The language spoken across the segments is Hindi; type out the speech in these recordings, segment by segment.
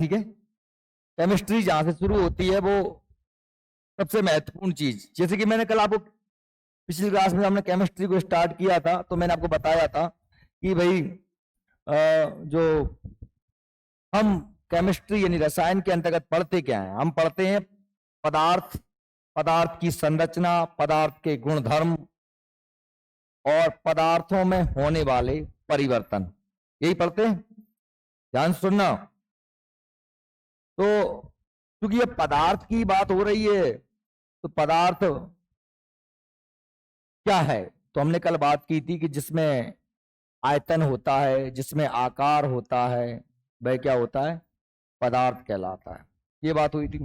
ठीक है। केमिस्ट्री जहां से शुरू होती है वो सबसे महत्वपूर्ण चीज, जैसे कि मैंने कल आपको पिछली क्लास में हमने केमिस्ट्री को स्टार्ट किया था तो मैंने आपको बताया था कि भाई जो हम केमिस्ट्री यानी रसायन के अंतर्गत पढ़ते क्या है, हम पढ़ते हैं पदार्थ, पदार्थ की संरचना, पदार्थ के गुणधर्म और पदार्थों में होने वाले परिवर्तन, यही पढ़ते हैं। ध्यान से सुनना। तो क्योंकि ये पदार्थ की बात हो रही है तो पदार्थ क्या है, तो हमने कल बात की थी कि जिसमें आयतन होता है, जिसमें आकार होता है, वह क्या होता है, पदार्थ कहलाता है। ये बात हुई थी।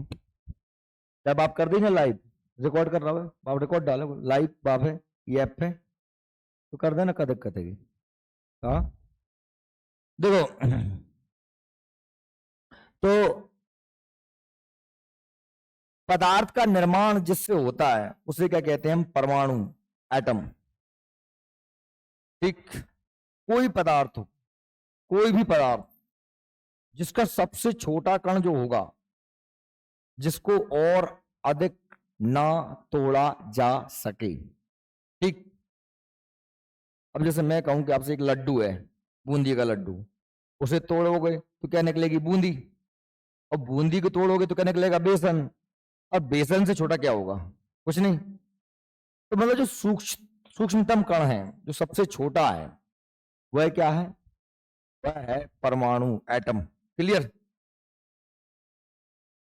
जब आप कर देंगे लाइव, रिकॉर्ड कर रहा है आप, रिकॉर्ड डालो लाइव बाप है, ये ऐप है तो कर देना, क्या दिक्कत है। हाँ देखो तो पदार्थ का निर्माण जिससे होता है उसे क्या कहते हैं हम, परमाणु, एटम। ठीक, कोई पदार्थ हो, कोई भी पदार्थ जिसका सबसे छोटा कण जो होगा, जिसको और अधिक ना तोड़ा जा सके। ठीक, अब जैसे मैं कहूं कि आपसे एक लड्डू है, बूंदी का लड्डू, उसे तोड़ोगे तो क्या निकलेगी, बूंदी। और बूंदी को तोड़ोगे तो क्या निकलेगा, बेसन। और बेसन से छोटा क्या होगा, कुछ नहीं। तो मतलब जो सूक्ष्मतम कण है, जो सबसे छोटा है, वह क्या है, वह है परमाणु, एटम। क्लियर।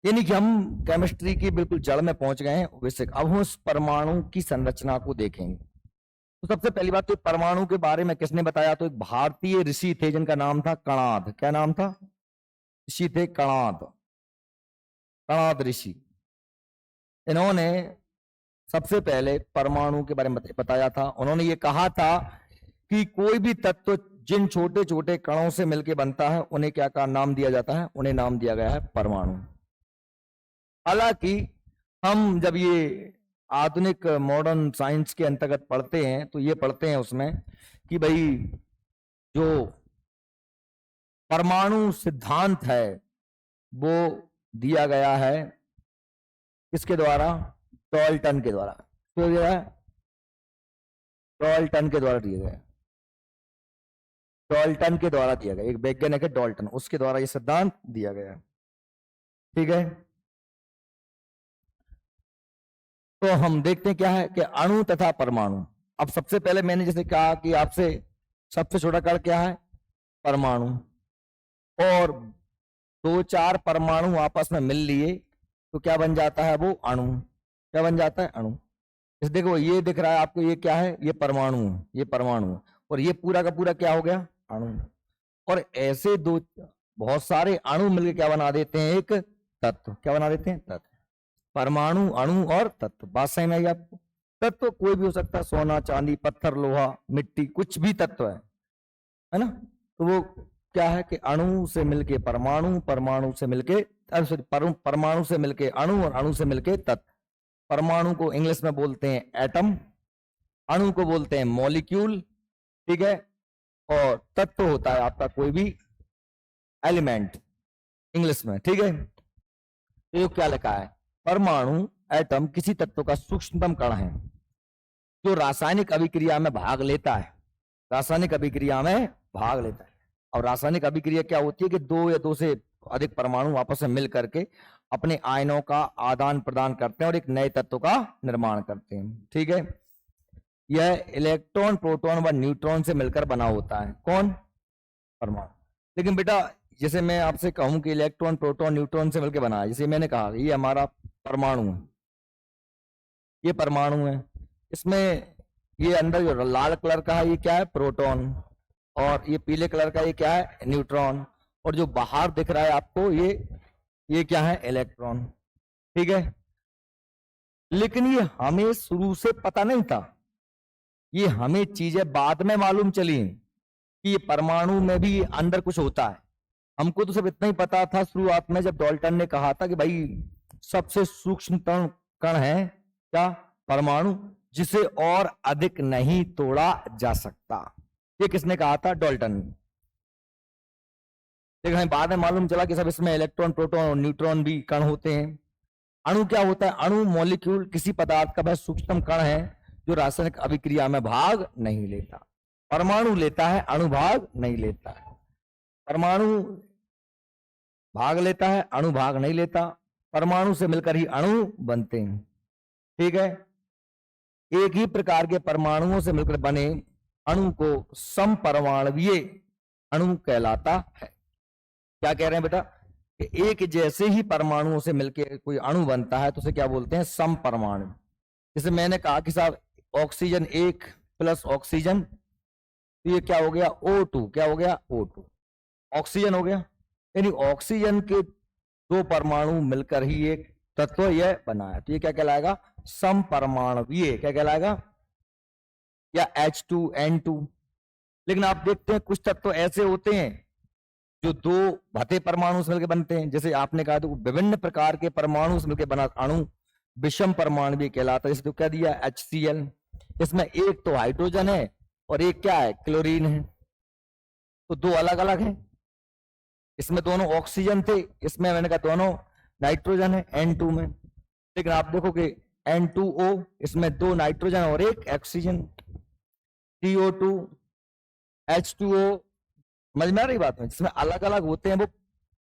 यानी कि हम केमिस्ट्री की बिल्कुल जड़ में पहुंच गए हैं। वैसे अब हम उस परमाणु की संरचना को देखेंगे। तो सबसे पहली बात तो परमाणु के बारे में किसने बताया, तो एक भारतीय ऋषि थे जिनका नाम था कणाद। क्या नाम था, ऋषि थे कणाद, कणाद ऋषि। इन्होंने सबसे पहले परमाणु के बारे में बताया था। उन्होंने ये कहा था कि कोई भी तत्व जिन छोटे छोटे कणों से मिलकर बनता है उन्हें क्या का नाम दिया जाता है, उन्हें नाम दिया गया है परमाणु। हालांकि हम जब ये आधुनिक मॉडर्न साइंस के अंतर्गत पढ़ते हैं तो ये पढ़ते हैं उसमें कि भाई जो परमाणु सिद्धांत है वो दिया गया है किसके द्वारा, टॉल्टन के द्वारा। तो दिया है, टॉल्टन के द्वारा दिया गया, टॉल्टन के द्वारा दिया गया, एक वैज्ञानिक है टॉल्टन, उसके द्वारा ये सिद्धांत दिया गया। ठीक है। तो हम देखते हैं क्या है कि अणु तथा परमाणु। अब सबसे पहले मैंने जैसे कहा कि आपसे सबसे छोटा कण क्या है, परमाणु। और दो चार परमाणु आपस में मिल लिए तो क्या बन जाता है, वो अणु। क्या बन जाता है, अणु। इस देखो ये दिख रहा है आपको, ये क्या है, ये परमाणु है, ये परमाणु है। और ये पूरा का पूरा क्या हो गया, अणु। और ऐसे दो बहुत सारे अणु मिलकर क्या बना देते हैं, एक तत्व। क्या बना देते हैं, तत्व। परमाणु, अणु और तत्व, बात सही में आई आपको। तत्व कोई भी हो सकता है, सोना चांदी पत्थर लोहा मिट्टी, कुछ भी तत्व है ना। तो वो क्या है कि अणु से मिलके परमाणु, परमाणु से मिलके परमाणु से मिलके अणु और अणु से मिलके तत्व। परमाणु को इंग्लिश में बोलते हैं एटम, अणु को बोलते हैं मॉलिक्यूल। ठीक है। और तत्व होता है आपका कोई भी एलिमेंट इंग्लिश में। ठीक है। तो ये क्या लिखा है, परमाणु, एटम किसी तत्व का सूक्ष्मतम कण है जो रासायनिक अभिक्रिया में भाग लेता है, रासायनिक अभिक्रिया में भाग लेता है। और रासायनिक अभिक्रिया क्या होती है कि दो या दो से अधिक परमाणु आपस में मिल करके अपने आयनों का आदान प्रदान करते हैं और एक नए तत्व का निर्माण करते हैं। ठीक है। यह इलेक्ट्रॉन, प्रोटॉन व न्यूट्रॉन से मिलकर बना होता है, कौन, परमाणु। लेकिन बेटा जैसे मैं आपसे कहूं कि इलेक्ट्रॉन, प्रोटॉन, न्यूट्रॉन से मिलकर बना है, जैसे मैंने कहा ये हमारा परमाणु है, ये परमाणु है, इसमें ये अंदर जो लाल कलर का है ये क्या है, प्रोटॉन। और ये पीले कलर का ये क्या है, न्यूट्रॉन। और जो बाहर दिख रहा है आपको ये क्या है, इलेक्ट्रॉन। ठीक है। लेकिन ये हमें शुरू से पता नहीं था, ये हमें चीजें बाद में मालूम चली कि ये परमाणु में भी अंदर कुछ होता है। हमको तो सब इतना ही पता था शुरुआत में जब डाल्टन ने कहा था कि भाई सबसे सूक्ष्मतम कण है क्या, परमाणु, जिसे और अधिक नहीं तोड़ा जा सकता। ये किसने कहा था, डाल्टन ने। लेकिन हमें बाद में मालूम चला कि सब इसमें इलेक्ट्रॉन, प्रोटॉन और न्यूट्रॉन भी कण होते हैं। अणु क्या होता है? अणु मॉलिक्यूल किसी पदार्थ का वह सूक्ष्मतम कण है जो रासायनिक अभिक्रिया में भाग नहीं लेता। परमाणु लेता है, अणु भाग नहीं लेता है। परमाणु भाग लेता है, अणु भाग नहीं लेता। परमाणु से मिलकर ही अणु बनते हैं। ठीक है, एक ही प्रकार के परमाणुओं से मिलकर बने अणु को समपरमाणुवीय अणु कहलाता है। क्या कह रहे हैं बेटा? कि एक जैसे ही परमाणुओं से मिलकर कोई अणु बनता है तो उसे क्या बोलते हैं? समपरमाणु। जैसे मैंने कहा कि साहब ऑक्सीजन 1 प्लस ऑक्सीजन, तो ये क्या हो गया? O2। क्या हो गया? O2 ऑक्सीजन हो गया। यानी ऑक्सीजन के दो परमाणु मिलकर ही एक तत्व यह बना है, तो ये क्या कहलाएगा? समपरमाणुवीय। क्या कहलाएगा? या H2N2। लेकिन आप देखते हैं कुछ तत्व ऐसे होते हैं जो दो भते परमाणु से मिलकर बनते हैं। जैसे आपने कहा तो विभिन्न प्रकार के परमाणु से मिलकर बना अणु विषम परमाणु कहलाता है। जैसे तो कह दिया HCl, इसमें एक तो हाइड्रोजन है और एक क्या है? क्लोरीन है। तो दो अलग अलग हैं। इसमें दोनों ऑक्सीजन थे, इसमें मैंने कहा दोनों नाइट्रोजन है N2 में। लेकिन आप देखोगे N2O, इसमें दो नाइट्रोजन और एक ऑक्सीजन। CO2, H2O, समझ में आ रही बात में? जिसमें अलग अलग होते हैं वो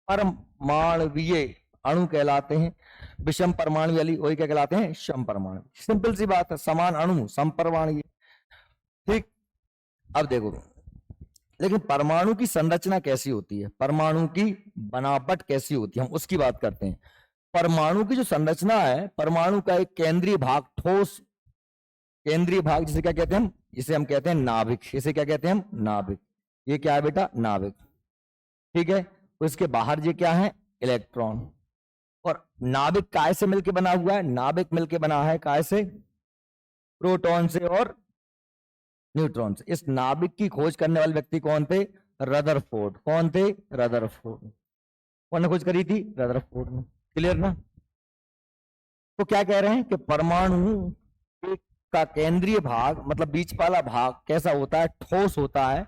परमाणुवीय अणु कहलाते हैं। विषम परमाणु वाली वही क्या कहलाते हैं? सम परमाणु। सिंपल सी बात है, समान अणु समपरमाणु। ठीक, अब देखो, लेकिन परमाणु की संरचना कैसी होती है, परमाणु की बनावट कैसी होती है, हम उसकी बात करते हैं। परमाणु की जो संरचना है, परमाणु का एक केंद्रीय भाग, ठोस केंद्रीय भाग, जिसे क्या कहते हैं हम? इसे हम कहते हैं नाभिक। इसे क्या कहते हैं हम? नाभिक। ये क्या है बेटा? नाभिक। ठीक है, तो इसके बाहर ये क्या है? इलेक्ट्रॉन। और नाभिक काय से मिलकर बना हुआ है? नाभिक मिलकर बना है काय से? प्रोटॉन से और न्यूट्रॉन से। इस नाभिक की खोज करने वाले व्यक्ति कौन थे? रदरफोर्ड। कौन थे? रदरफोर्ड। कौन ने खोज करी थी? रदरफोर्ड ने। क्लियर ना? तो क्या कह रहे हैं कि परमाणु का केंद्रीय भाग, मतलब बीच वाला भाग कैसा होता है? ठोस होता है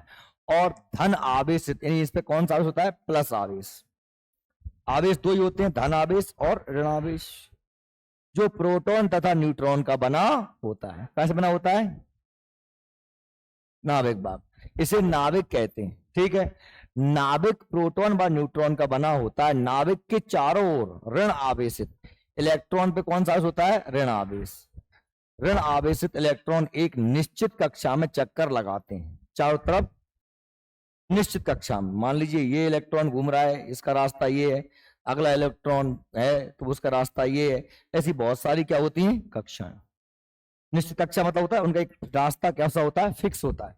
और धन आवेश, यानी इस पे कौन सा आवेश होता है? प्लस आवेश। आवेश दो ही होते हैं, धन आवेश और ऋण आवेश, जो प्रोटॉन तथा न्यूट्रॉन का बना होता है। कैसे बना होता है? नाभिक भाग, इसे नाभिक कहते हैं। ठीक है, नाभिक प्रोटॉन व न्यूट्रॉन का बना होता है। नाभिक के चारों ओर ऋण आवेशित इलेक्ट्रॉन पे कौन सा आवेश होता है? ऋण आवेश। ऋण आवेशित इलेक्ट्रॉन एक निश्चित कक्षा में चक्कर लगाते हैं, चारों तरफ निश्चित कक्षा में। मान लीजिए ये इलेक्ट्रॉन घूम रहा है, इसका रास्ता ये है, अगला इलेक्ट्रॉन है तो उसका रास्ता ये है। ऐसी बहुत सारी क्या होती हैं? कक्षाएं। निश्चित कक्षा मतलब होता है उनका एक रास्ता कैसा होता है? फिक्स होता है।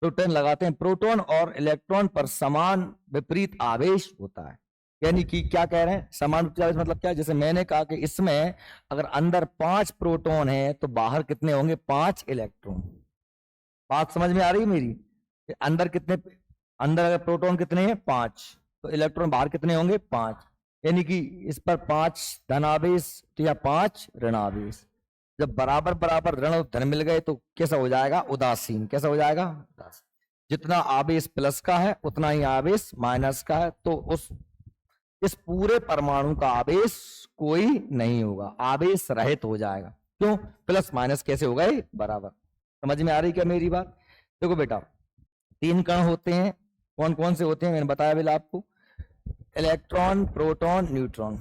प्रोटॉन लगाते हैं। प्रोटॉन और इलेक्ट्रॉन पर समान विपरीत आवेश होता है। यानी कि क्या कह रहे हैं? समान विपरीत आवेश मतलब क्या? जैसे मैंने कहा कि इसमें अगर अंदर 5 प्रोटॉन है तो बाहर कितने होंगे? 5 इलेक्ट्रॉन। बात समझ में आ रही है मेरी? अंदर कितने, अंदर अगर प्रोटॉन कितने हैं? 5, तो इलेक्ट्रॉन बाहर कितने होंगे? 5। यानी कि इस पर 5 धनावेश तो या 5 ऋणावेश। जब बराबर बराबर ऋण और धन मिल गए तो कैसा हो जाएगा? उदासीन। कैसा हो जाएगा? उदासीन। जितना आवेश प्लस का है उतना ही आवेश माइनस का है, तो इस पूरे परमाणु का आवेश कोई नहीं होगा, आवेश रहित हो जाएगा। क्यों? प्लस माइनस कैसे हो गए? बराबर। समझ में आ रही क्या मेरी बात? देखो बेटा, 3 कण होते हैं। कौन कौन से होते हैं? मैंने बताया बिल आपको, इलेक्ट्रॉन, प्रोटॉन, न्यूट्रॉन।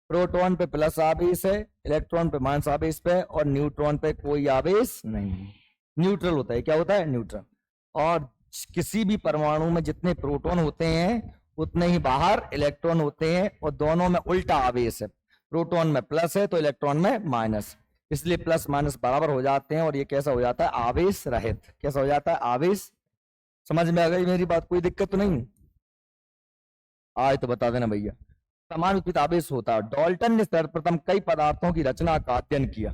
प्रोटॉन पे प्लस आवेश है, इलेक्ट्रॉन पे माइनस आवेश पे, और न्यूट्रॉन पे कोई आवेश नहीं, न्यूट्रल होता है। क्या होता है? न्यूट्रल। और किसी भी परमाणु में जितने प्रोटॉन होते हैं उतने ही बाहर इलेक्ट्रॉन होते हैं, और दोनों में उल्टा आवेश है। प्रोटॉन में प्लस है तो इलेक्ट्रॉन में माइनस, इसलिए प्लस माइनस बराबर हो जाते हैं और ये कैसा हो जाता है? आवेश रहित। कैसा हो जाता है? आवेश। समझ में आ गई मेरी बात? कोई दिक्कत तो नहीं? आज तो बता देना भैया। समान विपरीत आवेश होता है। डाल्टन ने सर्वप्रथम कई पदार्थों की रचना का अध्ययन किया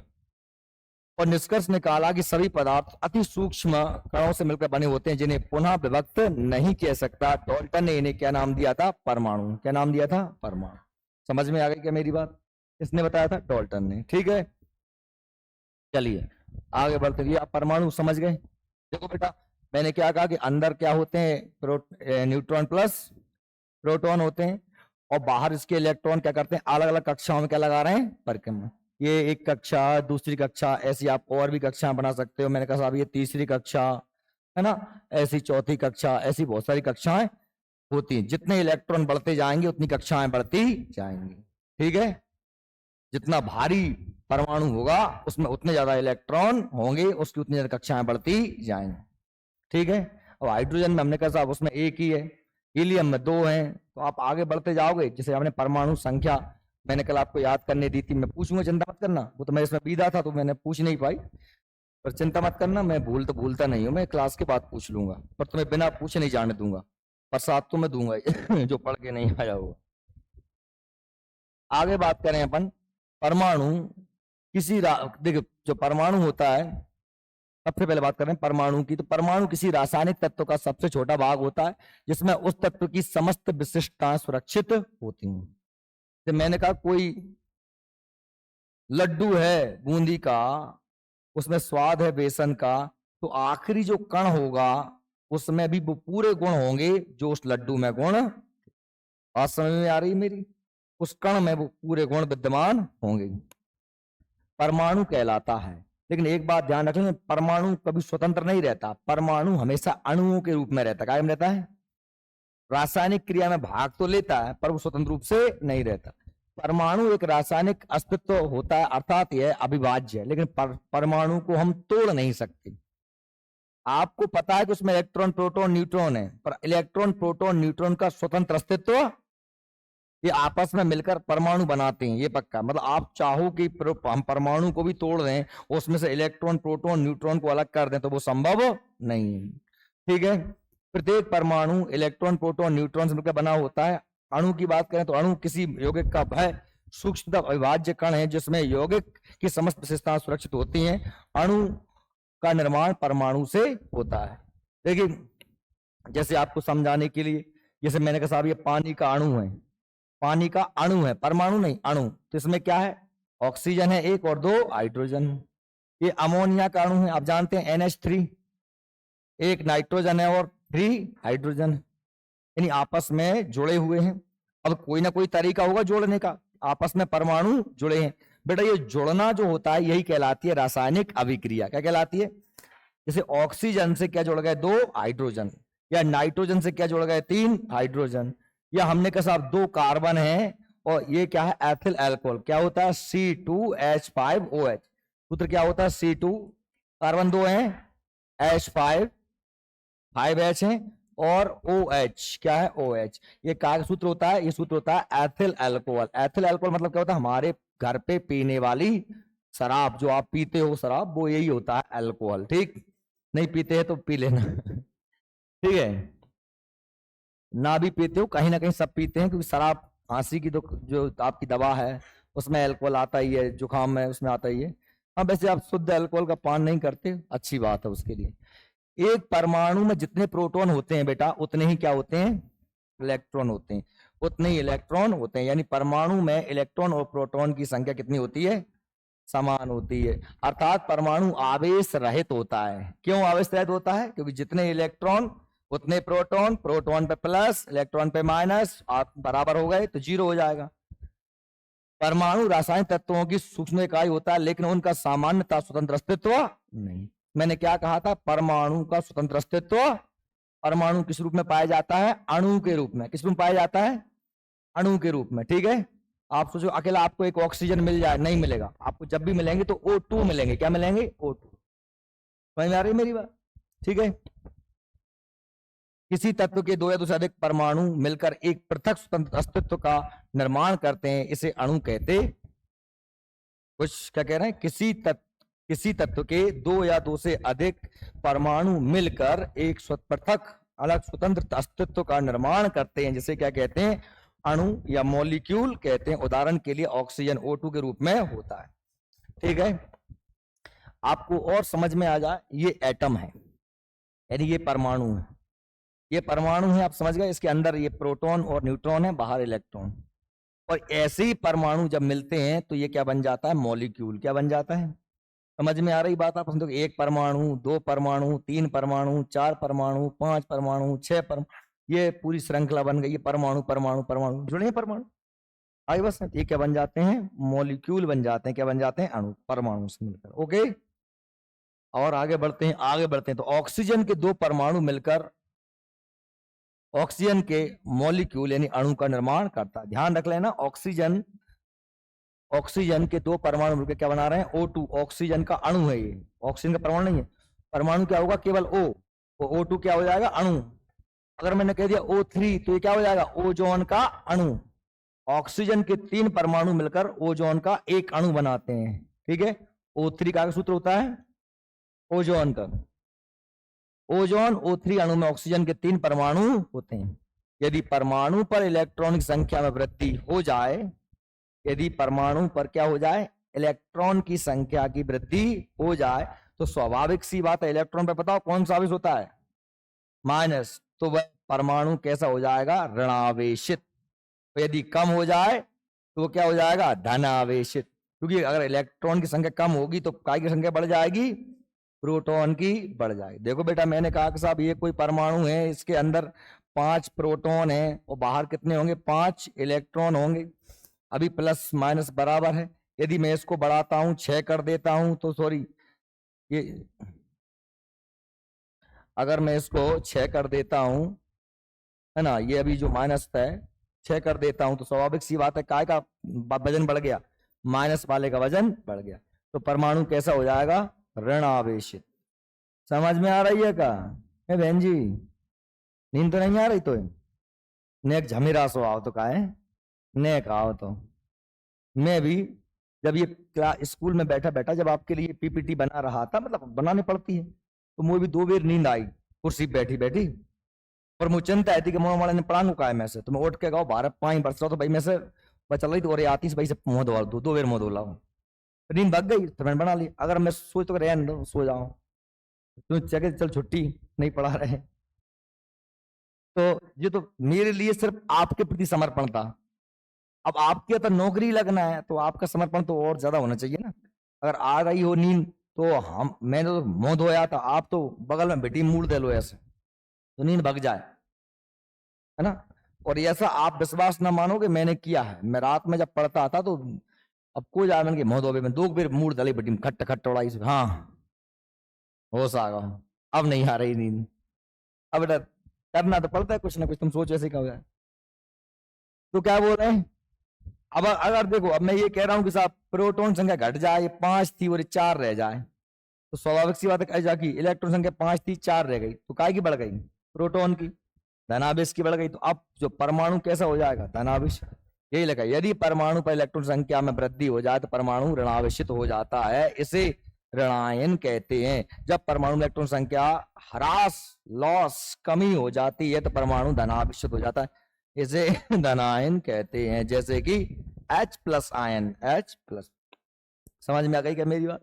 और निष्कर्ष निकाला कि सभी पदार्थ अति सूक्ष्म कणों से मिलकर बने होते हैं, जिन्हें पुनः विभक्त नहीं किया सकता। डाल्टन ने इन्हें क्या नाम दिया था? परमाणु। क्या नाम दिया था? परमाणु। समझ में आ गई क्या मेरी बात? किसने बताया था? डाल्टन ने। ठीक है, चलिए आगे बढ़ते हैं। आप परमाणु समझ गए। देखो बेटा, मैंने क्या कहा कि अंदर क्या होते हैं, न्यूट्रॉन प्लस प्रोटॉन होते हैं, और बाहर इसके इलेक्ट्रॉन क्या करते हैं, अलग अलग कक्षाओं में क्या लगा रहे हैं, परिक्रमण। ये एक कक्षा, दूसरी कक्षा, ऐसी आप और भी कक्षाएं बना सकते हो। मैंने कहा साहब ये तीसरी कक्षा है ना, ऐसी चौथी कक्षा, ऐसी बहुत सारी कक्षाएं होती हैं। जितने इलेक्ट्रॉन बढ़ते जाएंगे उतनी कक्षाएं बढ़ती जाएंगी, ठीक है। जितना भारी परमाणु होगा उसमें उतने ज्यादा इलेक्ट्रॉन होंगे, उसकी उतनी ज्यादा कक्षाएं बढ़ती जाएंगी, ठीक है। और हाइड्रोजन में हमने कहा साहब उसमें एक ही है, हीलियम में दो हैं। तो आप आगे बढ़ते जाओगे, जैसे आपने परमाणु संख्या मैंने कल आपको याद करने दी थी, मैं पूछूंगा, चिंता मत करना। वो तो मैं इसमें बीदा था तो मैंने पूछ नहीं पाई, पर चिंता मत करना, मैं भूलता नहीं हूँ, मैं क्लास के बाद पूछ लूंगा, पर तुम्हें बिना पूछे नहीं जाने दूंगा, प्रसाद तो मैं दूंगा जो पढ़ के नहीं आया होगा। आगे बात करें अपन परमाणु देखो जो परमाणु होता है, सबसे पहले बात करें परमाणु की। तो परमाणु किसी रासायनिक तत्व का सबसे छोटा भाग होता है जिसमें उस तत्व की समस्त विशिष्टताएं सुरक्षित होती हैं। तो मैंने कहा कोई लड्डू है बूंदी का, उसमें स्वाद है बेसन का, तो आखिरी जो कण होगा उसमें भी वो पूरे गुण होंगे जो उस लड्डू में गुण। आज समझ में आ रही मेरी? उस कण में वो पूरे गुण विद्यमान होंगे, परमाणु कहलाता है। लेकिन एक बात ध्यान रखें, परमाणु कभी स्वतंत्र नहीं रहता, परमाणु हमेशा अणुओं के रूप में रहता है। कायम रहता है, रासायनिक क्रिया में भाग तो लेता है पर वो स्वतंत्र रूप से नहीं रहता। परमाणु एक रासायनिक अस्तित्व होता है, अर्थात यह अविभाज्य है, लेकिन परमाणु को हम तोड़ नहीं सकते। आपको पता है कि उसमें इलेक्ट्रॉन प्रोटॉन न्यूट्रॉन है, पर इलेक्ट्रॉन प्रोटॉन न्यूट्रॉन का स्वतंत्र अस्तित्व, ये आपस में मिलकर परमाणु बनाते हैं, ये पक्का। मतलब आप चाहो कि हम परमाणु को भी तोड़ दें, उसमें से इलेक्ट्रॉन प्रोटॉन न्यूट्रॉन को अलग कर दें, तो वो संभव नहीं है, ठीक है। प्रत्येक परमाणु इलेक्ट्रॉन प्रोटॉन न्यूट्रॉन से मिलकर बना होता है। अणु की बात करें तो अणु किसी यौगिक का वह सूक्ष्म अविभाज्य कण है जिसमें यौगिक की समस्त विशेषताएं सुरक्षित होती हैं। अणु का निर्माण परमाणु से होता है। देखिए जैसे आपको समझाने के लिए, जैसे मैंने कहा साहब ये पानी का अणु है, पानी का अणु है, परमाणु नहीं, अणु। तो इसमें क्या है, ऑक्सीजन है एक और दो हाइड्रोजन। ये अमोनिया का अणु है, आप जानते हैं NH3, एक नाइट्रोजन है और 3 हाइड्रोजन, यानी आपस में जुड़े हुए हैं। अब कोई ना कोई तरीका होगा जोड़ने का, आपस में परमाणु जुड़े हैं। बेटा ये जुड़ना जो होता है यही कहलाती है रासायनिक अभिक्रिया। क्या कहलाती है? जैसे ऑक्सीजन से क्या जुड़ गए, 2 हाइड्रोजन, या नाइट्रोजन से क्या जुड़ गए, 3 हाइड्रोजन, या हमने कहा साहब 2 कार्बन है और ये क्या है, एथिल अल्कोहल। क्या होता है, C2H5OH। सूत्र क्या होता है, C2, कार्बन 2 है, H5 5H है, और OH क्या है, OH। ये क्या सूत्र होता है, ये सूत्र होता है एथिल अल्कोहल। एथिल अल्कोहल मतलब क्या होता है, हमारे घर पे पीने वाली शराब, जो आप पीते हो शराब, वो यही होता है अल्कोहल, ठीक। नहीं पीते हैं तो पी लेना ठीक है, ना भी पीते हो, कहीं ना कहीं सब पीते हैं, क्योंकि शराब खांसी की तो जो आपकी दवा है उसमें अल्कोहल आता ही है, जुकाम में उसमें आता ही है। हाँ वैसे आप शुद्ध अल्कोहल का पान नहीं करते, अच्छी बात है उसके लिए। एक परमाणु में जितने प्रोटॉन होते हैं बेटा, उतने ही क्या होते हैं, इलेक्ट्रॉन होते हैं, उतने ही इलेक्ट्रॉन होते हैं। यानी परमाणु में इलेक्ट्रॉन और प्रोटॉन की संख्या कितनी होती है, समान होती है। अर्थात परमाणु आवेश रहित होता है। क्यों आवेश रहित होता है? क्योंकि जितने इलेक्ट्रॉन उतने प्रोटॉन, प्रोटॉन पे प्लस इलेक्ट्रॉन पे माइनस, आप बराबर हो गए तो 0 हो जाएगा। परमाणु रासायनिक तत्वों की सूक्ष्म इकाई होता है, लेकिन उनका सामान्यतः स्वतंत्र अस्तित्व नहीं। मैंने क्या कहा था, परमाणु का स्वतंत्र अस्तित्व, परमाणु किस रूप में पाया जाता है, अणु के रूप में। किस रूप में पाया जाता है, अणु के रूप में, ठीक है। आप सोचो अकेला आपको एक ऑक्सीजन मिल जाए, नहीं मिलेगा, आपको जब भी मिलेंगे तो O2 मिलेंगे। क्या मिलेंगे, O2। समझ में आ रही है मेरी बात, ठीक है। किसी तत्व के 2 या 2 से अधिक परमाणु मिलकर एक पृथक स्वतंत्र अस्तित्व का निर्माण करते हैं, इसे अणु कहते। कुछ क्या कह रहे हैं, किसी तत्व के 2 या 2 से अधिक परमाणु मिलकर एक पृथक अलग स्वतंत्र अस्तित्व का निर्माण करते हैं, जिसे क्या कहते हैं, अणु या मॉलिक्यूल कहते हैं। उदाहरण के लिए ऑक्सीजन O2 के रूप में होता है, ठीक है। आपको और समझ में आ जाए, ये एटम है, यानी ये परमाणु है, ये परमाणु है, आप समझ गए। इसके अंदर ये प्रोटॉन और न्यूट्रॉन है, बाहर इलेक्ट्रॉन। और ऐसे ही परमाणु जब मिलते हैं तो ये क्या बन जाता है, मॉलिक्यूल। क्या बन जाता है, समझ में आ रही बात? आप समझो, एक परमाणु, दो परमाणु, तीन परमाणु, चार परमाणु, पांच परमाणु, छह परमाणु, ये पूरी श्रृंखला बन गई है। परमाणु परमाणु परमाणु जुड़े हैं परमाणु, आगे बस ये क्या बन जाते हैं? मॉलिक्यूल बन जाते हैं। क्या बन जाते हैं? अणु, परमाणु से मिलकर। ओके, और आगे बढ़ते हैं, आगे बढ़ते हैं। तो ऑक्सीजन के दो परमाणु मिलकर ऑक्सीजन के मॉलिक्यूल यानी अणु का निर्माण करता है। ध्यान रख लेना, ऑक्सीजन, ऑक्सीजन के दो परमाणु मिलकर क्या बना रहे हैं? O2। ऑक्सीजन का अणु है ये, ऑक्सीजन का परमाणु नहीं है। परमाणु क्या होगा? केवल O, तो O2 क्या हो जाएगा? अणु। अगर मैंने कह दिया O3 तो ये क्या हो जाएगा? ओजोन का अणु। ऑक्सीजन के तीन परमाणु मिलकर ओजोन का एक अणु बनाते हैं। ठीक है, O3 का सूत्र होता है ओजोन का। ओजोन O3 अणु में ऑक्सीजन के तीन परमाणु होते हैं। यदि परमाणु पर इलेक्ट्रॉन की संख्या में वृद्धि हो जाए, यदि परमाणु पर क्या हो जाए? इलेक्ट्रॉन की संख्या की वृद्धि हो जाए, तो स्वाभाविक सी बात है, इलेक्ट्रॉन पे बताओ कौन सा आवेश होता है? माइनस। तो वह परमाणु कैसा हो जाएगा? ऋणावेशित। तो यदि कम हो जाए तो क्या हो जाएगा? धनावेशित। क्योंकि अगर इलेक्ट्रॉन की संख्या कम होगी तो काय की संख्या बढ़ जाएगी? प्रोटॉन की बढ़ जाएगी। देखो बेटा, मैंने कहा कि साहब ये कोई परमाणु है, इसके अंदर 5 प्रोटॉन है और बाहर कितने होंगे? 5 इलेक्ट्रॉन होंगे। अभी प्लस माइनस बराबर है। यदि मैं इसको बढ़ाता हूं, 6 कर देता हूं, तो सॉरी, ये अगर मैं इसको 6 कर देता हूं, है ना, ये अभी जो माइनस है 6 कर देता हूं, तो स्वाभाविक सी बात है काय का वजन बढ़ गया? माइनस वाले का वजन बढ़ गया। तो परमाणु कैसा हो जाएगा? ऋण आवेशित। समझ में आ रही है का? बहन जी, नींद तो नहीं आ रही? तो नेक झमेरा सो आओ तो का है, नेक आओ तो। मैं भी जब ये स्कूल में बैठा बैठा जब आपके लिए पीपीटी बना रहा था, मतलब बनानी पड़ती है, तो मुझे भी 2 बार नींद आई कुर्सी बैठी बैठी। और मुझे चिंता आई थी कि मोह वाले ने पढ़ांगू का है। मैं से तो मैं उठ के गाओ 12 5 बरस रहा, तो भाई मैं से चल रही थी और आती से भाई से मुंह धो 2 बार मुंह धो लाऊं, नींद भाग गई तो मैंने बना ली। अगर मैं सोच तो रहने दो, सो जाऊं, तो चल छुट्टी नहीं पढ़ा रहे। तो ये तो मेरे लिए सिर्फ आपके प्रति समर्पण था। अब आपके तो नौकरी लगना है, तो आपका समर्पण तो और ज्यादा होना चाहिए ना। अगर आ रही हो नींद तो मैंने तो मुंह धोया था, आप तो बगल में बेटी मूड दे लो ऐसे तो नींद भग जाए, है ना। और ऐसा आप विश्वास ना मानोगे, मैंने किया है। मैं रात में जब पढ़ता था तो अब कोई जाए मैंने मुंह धोबे में 2 बार मूड दली बेटी खट्ट खट्ट उड़ाई, हाँ होश आ गया, अब नहीं आ रही नींद। अब बेटा करना तो पड़ता है कुछ ना कुछ, तुम सोचो ऐसे क्या हो जाए। तो क्या बोल रहे हैं? अब अगर देखो, अब मैं ये कह रहा हूं कि साहब प्रोटॉन संख्या घट जाए, 5 थी और 4 रह जाए, तो स्वाभाविक सी बात है कि इलेक्ट्रॉन संख्या 5 थी 4 रह गई, तो काय की बढ़ गई? प्रोटॉन की, धनावेश की बढ़ गई। तो अब जो परमाणु कैसा हो जाएगा? धनावेश। यही लगा, यदि परमाणु पर इलेक्ट्रॉन संख्या में वृद्धि हो जाए तो परमाणु ऋणावेशित हो जाता है। इसे ऋणायन कहते हैं। जब परमाणु में इलेक्ट्रॉन संख्या ह्रास, लॉस, कमी हो जाती है तो परमाणु धनावेशित हो जाता है। इसे धनायन कहते हैं, जैसे कि H+ आयन, H+। समझ में आ गई क्या मेरी बात?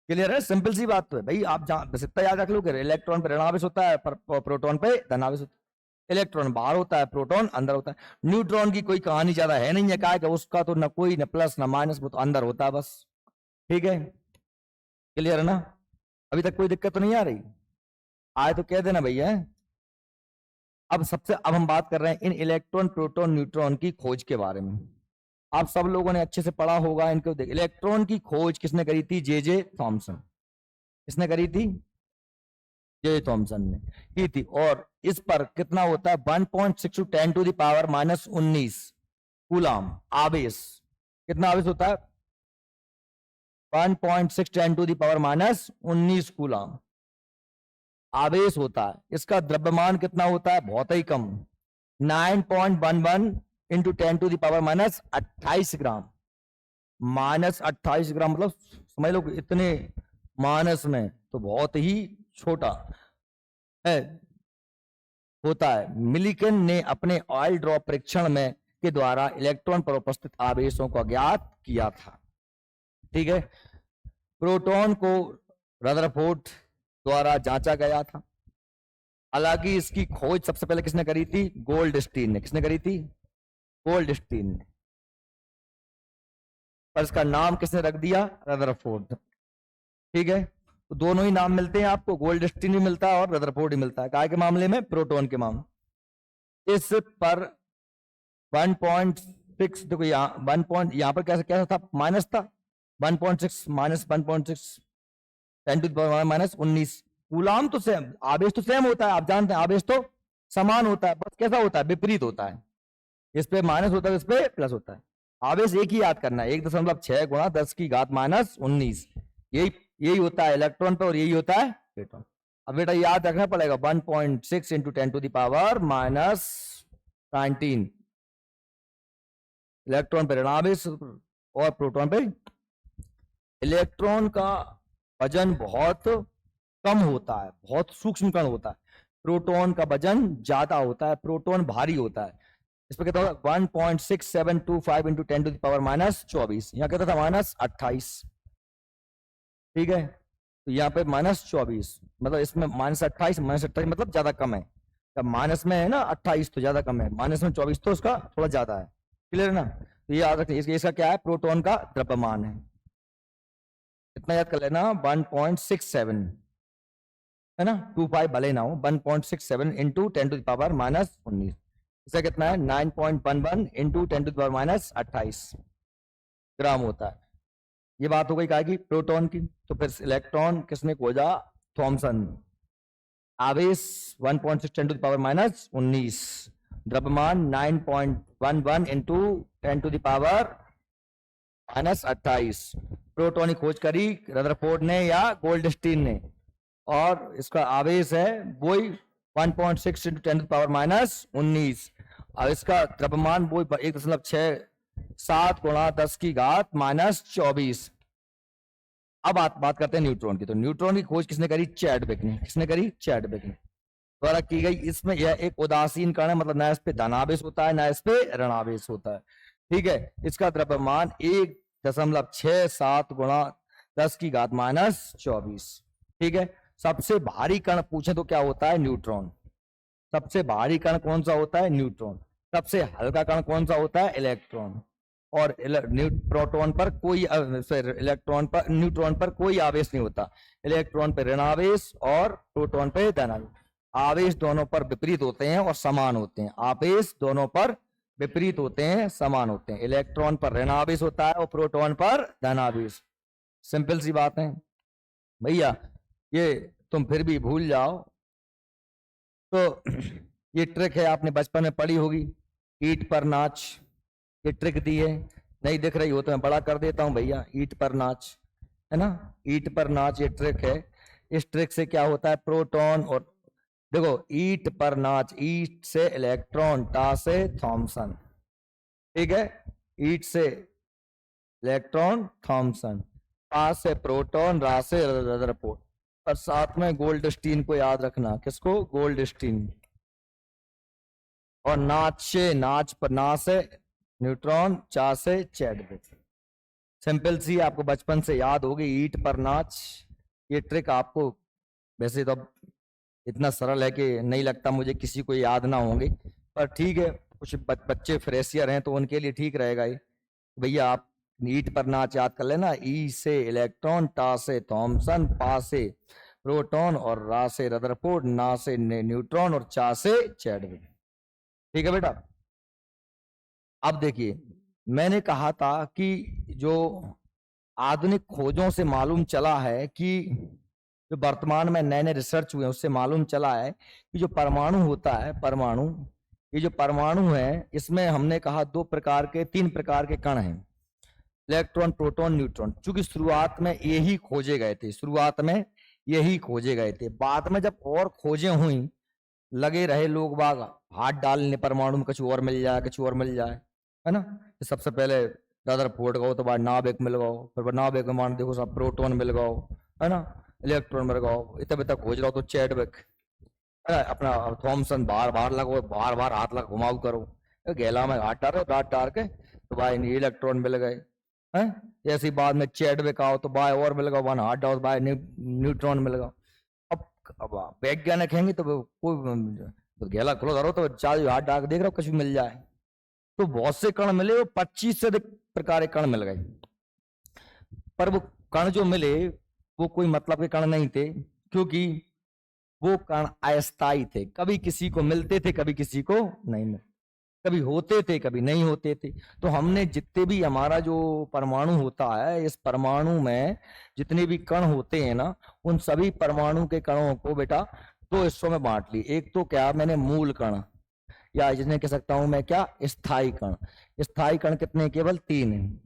क्लियर है? सिंपल सी बात तो है भाई। आप बस इतना याद रख लो कि इलेक्ट्रॉन पर ऋणावेश होता है, प्रोटॉन पे धनावेश होता है। इलेक्ट्रॉन बाहर होता है, प्रोटॉन अंदर होता है। न्यूट्रॉन की कोई कहानी ज्यादा है नहीं है, क्या है कि उसका तो न कोई न प्लस न माइनस, वो तो अंदर होता है बस। ठीक है, क्लियर है ना? अभी तक कोई दिक्कत तो नहीं आ रही? आए तो कह देना भैया। अब हम बात कर रहे हैं इन इलेक्ट्रॉन, प्रोटॉन, न्यूट्रॉन की खोज के बारे में। आप सब लोगों ने अच्छे से पढ़ा होगा इनको। देख, इलेक्ट्रॉन की खोज किसने करी थी? J Thomson. किसने करी थी? जे थॉमसन ने की थी। और इस पर कितना होता है? 1.6 × 10⁻⁻19 कूलाम आवेश। कितना आवेश होता है? 1.6 × 10⁻⁻19 कूलाम आवेश होता है। इसका द्रव्यमान कितना होता है? बहुत ही कम, 9.11 × 10⁻28 ग्राम। -28 ग्राम, मतलब समझ लो इतने मानस में तो बहुत ही छोटा है होता है। मिलिकन ने अपने ऑयल ड्रॉप परीक्षण में के द्वारा इलेक्ट्रॉन पर उपस्थित आवेशों को ज्ञात किया था। ठीक है, प्रोटॉन को रदरफोर्ड द्वारा जांचा गया था। हालांकि इसकी खोज सबसे पहले किसने करी थी? गोल्डस्टीन ने। किसने करी थी? गोल्डस्टीन ने। पर इसका नाम किसने रख दिया? रदरफोर्ड। ठीक है, तो दोनों ही नाम मिलते हैं आपको, गोल्डस्टीन भी मिलता है और रदरफोर्ड भी मिलता है। काय के मामले में? प्रोटॉन के मामले। इस पर 1.6, देखो यहाँ 1 पॉइंट, यहाँ पर कैसा कैसा था? माइनस था। 1.6 minus 1.6 10 to the power minus 19 coulomb. तो सेम, आवेश तो सेम होता है, आप जानते हैं आवेश तो समान होता है, बस कैसा होता है? विपरीत होता है। इस पे माइनस होता है, इस पे प्लस होता है। आवेश एक ही याद करना है, 1.6 गुणा 10 की घात माइनस 19, यही यही होता है इलेक्ट्रॉन पे और यही होता है प्रोटॉन। अब बेटा याद रखना पड़ेगा 1.6 into 10 to the power minus 19 electron पे ऋणावेश और प्रोटॉन पे। इलेक्ट्रॉन का वजन बहुत कम होता है, बहुत सूक्ष्म कण होता है। प्रोटॉन का वजन ज्यादा होता है, प्रोटॉन भारी होता है। इस पर कहता होगा 1.6725 into 10 to the power minus 24, यहाँ कहता था माइनस 28। ठीक है, तो यहाँ पे माइनस 24, मतलब इसमें माइनस 28 मतलब ज्यादा कम है। जब माइनस में है ना 28 तो ज्यादा कम है, माइनस में 24 तो उसका थोड़ा ज्यादा है। क्लियर है ना? तो ये याद रखिए, इसका क्या है? प्रोटॉन का द्रव्यमान है। इतना याद कर लेना, 1.67 है ना, 25 भले ना हो, 1.67 into 10 to the power minus 19, इसका कितना है? 9.11 into 10 to the power minus 28 gram होता है। ये बात हो गई क्या की? प्रोटॉन की। तो फिर इलेक्ट्रॉन किसने खोजा? थॉमसन। आवेश 1.6 10 टू द पावर माइनस 19, द्रव्यमान 9.11 into 10 to the power minus 28। Proton की खोज करी रदरफोर्ड ने या गोल्डस्टीन ने, और इसका आवेश है वही 1.6 into 10 to the power minus 19, और इसका द्रव्यमान वही 1.67 गुणा 10 की घात माइनस 24। अब बात करते हैं न्यूट्रॉन की। तो न्यूट्रॉन की खोज किसने करी? चैडविक ने। किसने करी? चैडविक ने द्वारा की गई। इसमें यह एक उदासीन कण है, मतलब ना इस पे धनावेश होता है ना इस पे ऋणावेश होता है। ठीक है, इसका द्रव्यमान 1.67 गुणा 10 की घात माइनस 24। ठीक है, सबसे भारी कण पूछे तो क्या होता है? न्यूट्रॉन। सबसे भारी कण कौन सा होता है? न्यूट्रॉन। सबसे हल्का कण कौन सा होता है? इलेक्ट्रॉन। और प्रोटॉन पर कोई इलेक्ट्रॉन पर न्यूट्रॉन पर कोई आवेश नहीं होता। इलेक्ट्रॉन पर ऋणावेश और प्रोटॉन पर धनावेश। आवेश दोनों पर विपरीत होते हैं और समान होते हैं। आवेश दोनों पर विपरीत होते हैं, समान होते हैं। इलेक्ट्रॉन पर ऋणावेश होता है और प्रोटॉन पर धनावेश। सिंपल सी बात है भैया, ये तुम फिर भी भूल जाओ तो ये ट्रिक है, आपने बचपन में पढ़ी होगी, ईंट पर नाच। ये ट्रिक दी है, नहीं दिख रही हो तो मैं बड़ा कर देता हूं भैया। ईंट पर नाच है ना, ईंट पर नाच, ये ट्रिक है। इस ट्रिक से क्या होता है? प्रोटॉन और देखो, ईंट पर नाच, ईंट से इलेक्ट्रॉन, टा से थॉमसन। ठीक है, ईंट से इलेक्ट्रॉन थॉमसन, पा से प्रोटॉन, रा से रदरफोर्ड, और साथ में गोल्डस्टीन को याद रखना। किसको? गोल्डस्टीन। और नाच से, नाच पर ना से न्यूट्रॉन, चा से चैडविक। सिंपल सी, आपको बचपन से याद होगी, ईंट पर नाच। ये ट्रिक आपको वैसे तो इतना सरल है कि नहीं लगता मुझे किसी को याद ना होंगे, पर ठीक है, कुछ बच्चे फ्रेशियर हैं तो उनके लिए ठीक रहेगा ये। भैया आप ईंट पर नाच याद कर लेना। ई से इलेक्ट्रॉन, टा से थॉमसन, पा से प्रोटॉन और रा से रदरफोर्ड, ना से न्यूट्रॉन और चा से चैडविक। ठीक है बेटा। अब देखिए, मैंने कहा था कि जो आधुनिक खोजों से मालूम चला है कि जो वर्तमान में नए नए रिसर्च हुए हैं उससे मालूम चला है कि जो परमाणु होता है, परमाणु, ये जो परमाणु है इसमें हमने कहा तीन प्रकार के कण हैं, इलेक्ट्रॉन, प्रोटॉन, न्यूट्रॉन। चूंकि शुरुआत में यही खोजे गए थे, शुरुआत में यही खोजे गए थे। बाद में जब और खोजें हुई, लगे रहे लोग बाग हाथ डालने परमाणु में, कुछ और मिल जाए, कुछ और मिल जाए, है ना। सबसे पहले रदरफोर्ड गो तो बाद नाभिक मिल गो, फिर नाभिक में मान देखो सब प्रोटॉन मिल गो, है ना, इलेक्ट्रॉन मिल गो। इतने तक खोज रहा हो तो चैडविक, है ना, अपना थॉमसन बार बार लगो, बार बार हाथ लगा घुमाव करो, गैला में हाथ डाल के तो भाई इलेक्ट्रॉन मिल गए हैं। ऐसी बाद में चैडविक आओ तो बाय और मिल गया, वन हाथ डाल बाय न्यूट्रॉन मिल गया। अब वैज्ञानिक हैं तो कोई गैला खुलो धरो तो चार हाथ डाल के देख रहा हो कुछ भी मिल जाए। तो बहुत से कण मिले, वो 25 से अधिक प्रकार के कण मिल गए, पर वो कण जो मिले वो कोई मतलब के कण नहीं थे, क्योंकि वो कण अस्थायी थे, कभी किसी को मिलते थे, कभी किसी को नहीं मिलते, कभी होते थे, कभी नहीं होते थे। तो हमने जितने भी हमारा जो परमाणु होता है, इस परमाणु में जितने भी कण होते हैं ना, उन सभी परमाणु के कणों को बेटा दो हिस्सों में बांट ली। एक तो क्या मैंने मूल कण, या जिन्हें कह सकता हूं मैं क्या, स्थायी कण। स्थायी कण कितने, केवल 3 हैं।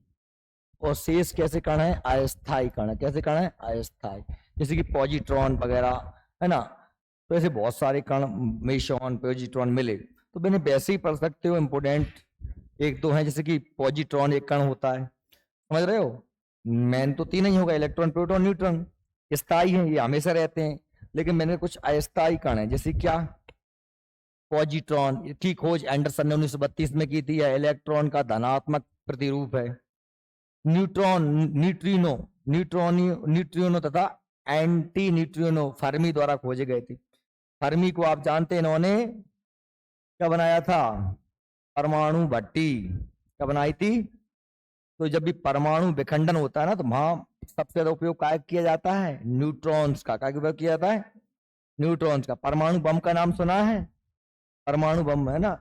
और शेष कैसे कण है, अस्थायी कण है। कैसे कण है, अस्थायी, जैसे कि पॉजिट्रॉन वगैरह, है ना। तो ऐसे बहुत सारे कण, मेसॉन, पॉजिट्रॉन मिले, तो मैंने वैसे ही पढ़ सकते हो। इंपोर्टेंट एक दो हैं, जैसे कि पॉजिट्रॉन एक कण होता है, समझ रहे हो। मैन तो 3 ही होगा, इलेक्ट्रॉन, प्रोटॉन, न्यूट्रॉन। स्थायी हैं, ये हमेशा रहते हैं। लेकिन मैंने कुछ अस्थायी कण है, जैसे क्या, पॉजिट्रॉन की खोज एंडरसन ने 1932 में की थी। इलेक्ट्रॉन का धनात्मक प्रतिरूप है। न्यूट्रॉन, न्यूट्रिनो, न्यूट्रिनो तथा एंटी न्यूट्रिनो फर्मी द्वारा खोजे गए थे। फर्मी को आप जानते हैं, इन्होंने क्या बनाया था, परमाणु भट्टी। क्या बनाई थी। तो जब भी परमाणु विखंडन होता है ना, तो वहां सबसे ज्यादा उपयोग क्या किया जाता है, न्यूट्रॉन्स का। क्या उपयोग किया जाता है, न्यूट्रॉन्स का। परमाणु बम का नाम सुना है, परमाणु बम, है ना।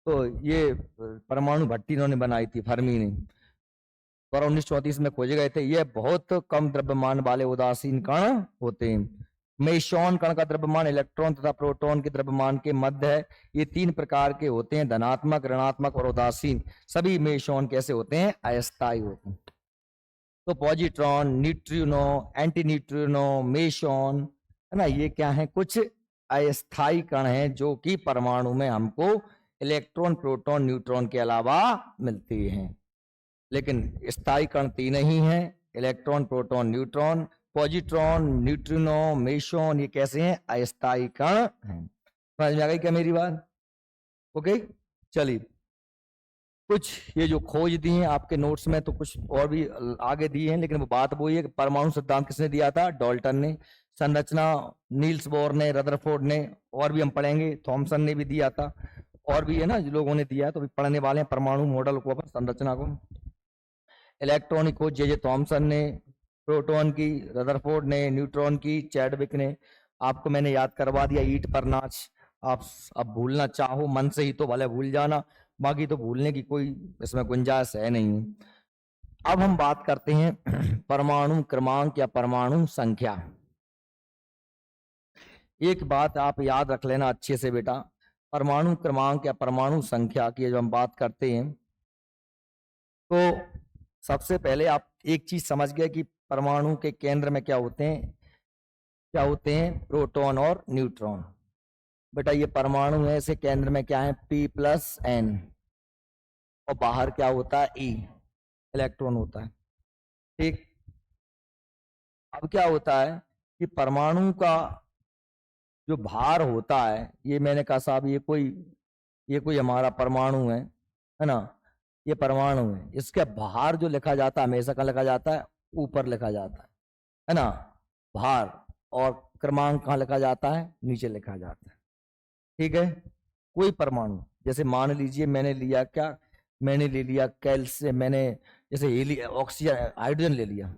तो ये परमाणु भट्टी इन्होंने बनाई थी, फर्मी ने, द्वारा 1934 में खोजे गए थे। ये बहुत कम द्रव्यमान वाले उदासीन कण होते हैं। मेसॉन कण का द्रव्यमान इलेक्ट्रॉन तथा प्रोटॉन के द्रव्यमान के मध्य है। ये 3 प्रकार के होते हैं, धनात्मक, ऋणात्मक और उदासीन। सभी मेसॉन कैसे होते हैं, अस्थायी होते हैं। तो positron, neutrino, anti neutrino, meson, है ना, ये क्या है, कुछ अस्थायी कण हैं, जो कि परमाणु में हमको इलेक्ट्रॉन, प्रोटॉन, न्यूट्रॉन के अलावा मिलती हैं। लेकिन स्थायी कण 3 ही हैं, electron, proton, neutron. Positron, neutrino, meson, ये कैसे हैं, अस्थायी कण हैं। समझ में आ गई क्या मेरी बात। ओके, चलिए, कुछ ये जो खोज दी हैं आपके नोट्स में, तो कुछ और भी आगे दिए हैं, लेकिन वो बात वही है कि परमाणु सिद्धांत किसने दिया था, डाल्टन ने। संरचना नील्स बोर ने, रदरफोर्ड ने, और भी हम पढ़ेंगे, थॉमसन ने भी दिया था, और भी है ना लोगों ने दिया है, तो भी पढ़ने वाले हैं परमाणु मॉडल को, संरचना को। इलेक्ट्रॉन की खोज जे थॉमसन ने, प्रोटॉन की रदरफोर्ड ने, न्यूट्रॉन की चैडविक ने। आपको मैंने याद करवा दिया, ईंट पर नाच। आप अब भूलना चाहो मन से ही तो भले भूल जाना, बाकी तो भूलने की कोई इसमें गुंजाइश है नहीं। अब हम बात करते हैं परमाणु क्रमांक या परमाणु संख्या। एक बात आप याद रख लेना अच्छे से बेटा, परमाणु क्रमांक या परमाणु संख्या की जब हम बात करते हैं, तो सबसे पहले आप एक चीज समझ गए कि परमाणु के केंद्र में क्या होते हैं, क्या होते हैं, प्रोटॉन और न्यूट्रॉन। बेटा ये परमाणु है, इसे केंद्र में क्या है, P+N, और बाहर क्या होता है, E, इलेक्ट्रॉन होता है। ठीक, अब क्या होता है कि परमाणु का जो भार होता है, ये मैंने कहा साहब ये कोई हमारा परमाणु है ना, ये परमाणु है, इसका भार जो लिखा जाता है हमेशा कहाँ लिखा जाता है, ऊपर लिखा जाता है ना, भार। और क्रमांक कहाँ लिखा जाता है, नीचे लिखा जाता है। ठीक है, कोई परमाणु, जैसे मान लीजिए मैंने लिया क्या, मैंने ले लिया कैल्शियम, मैंने जैसे ऑक्सीजन, हाइड्रोजन ले लिया,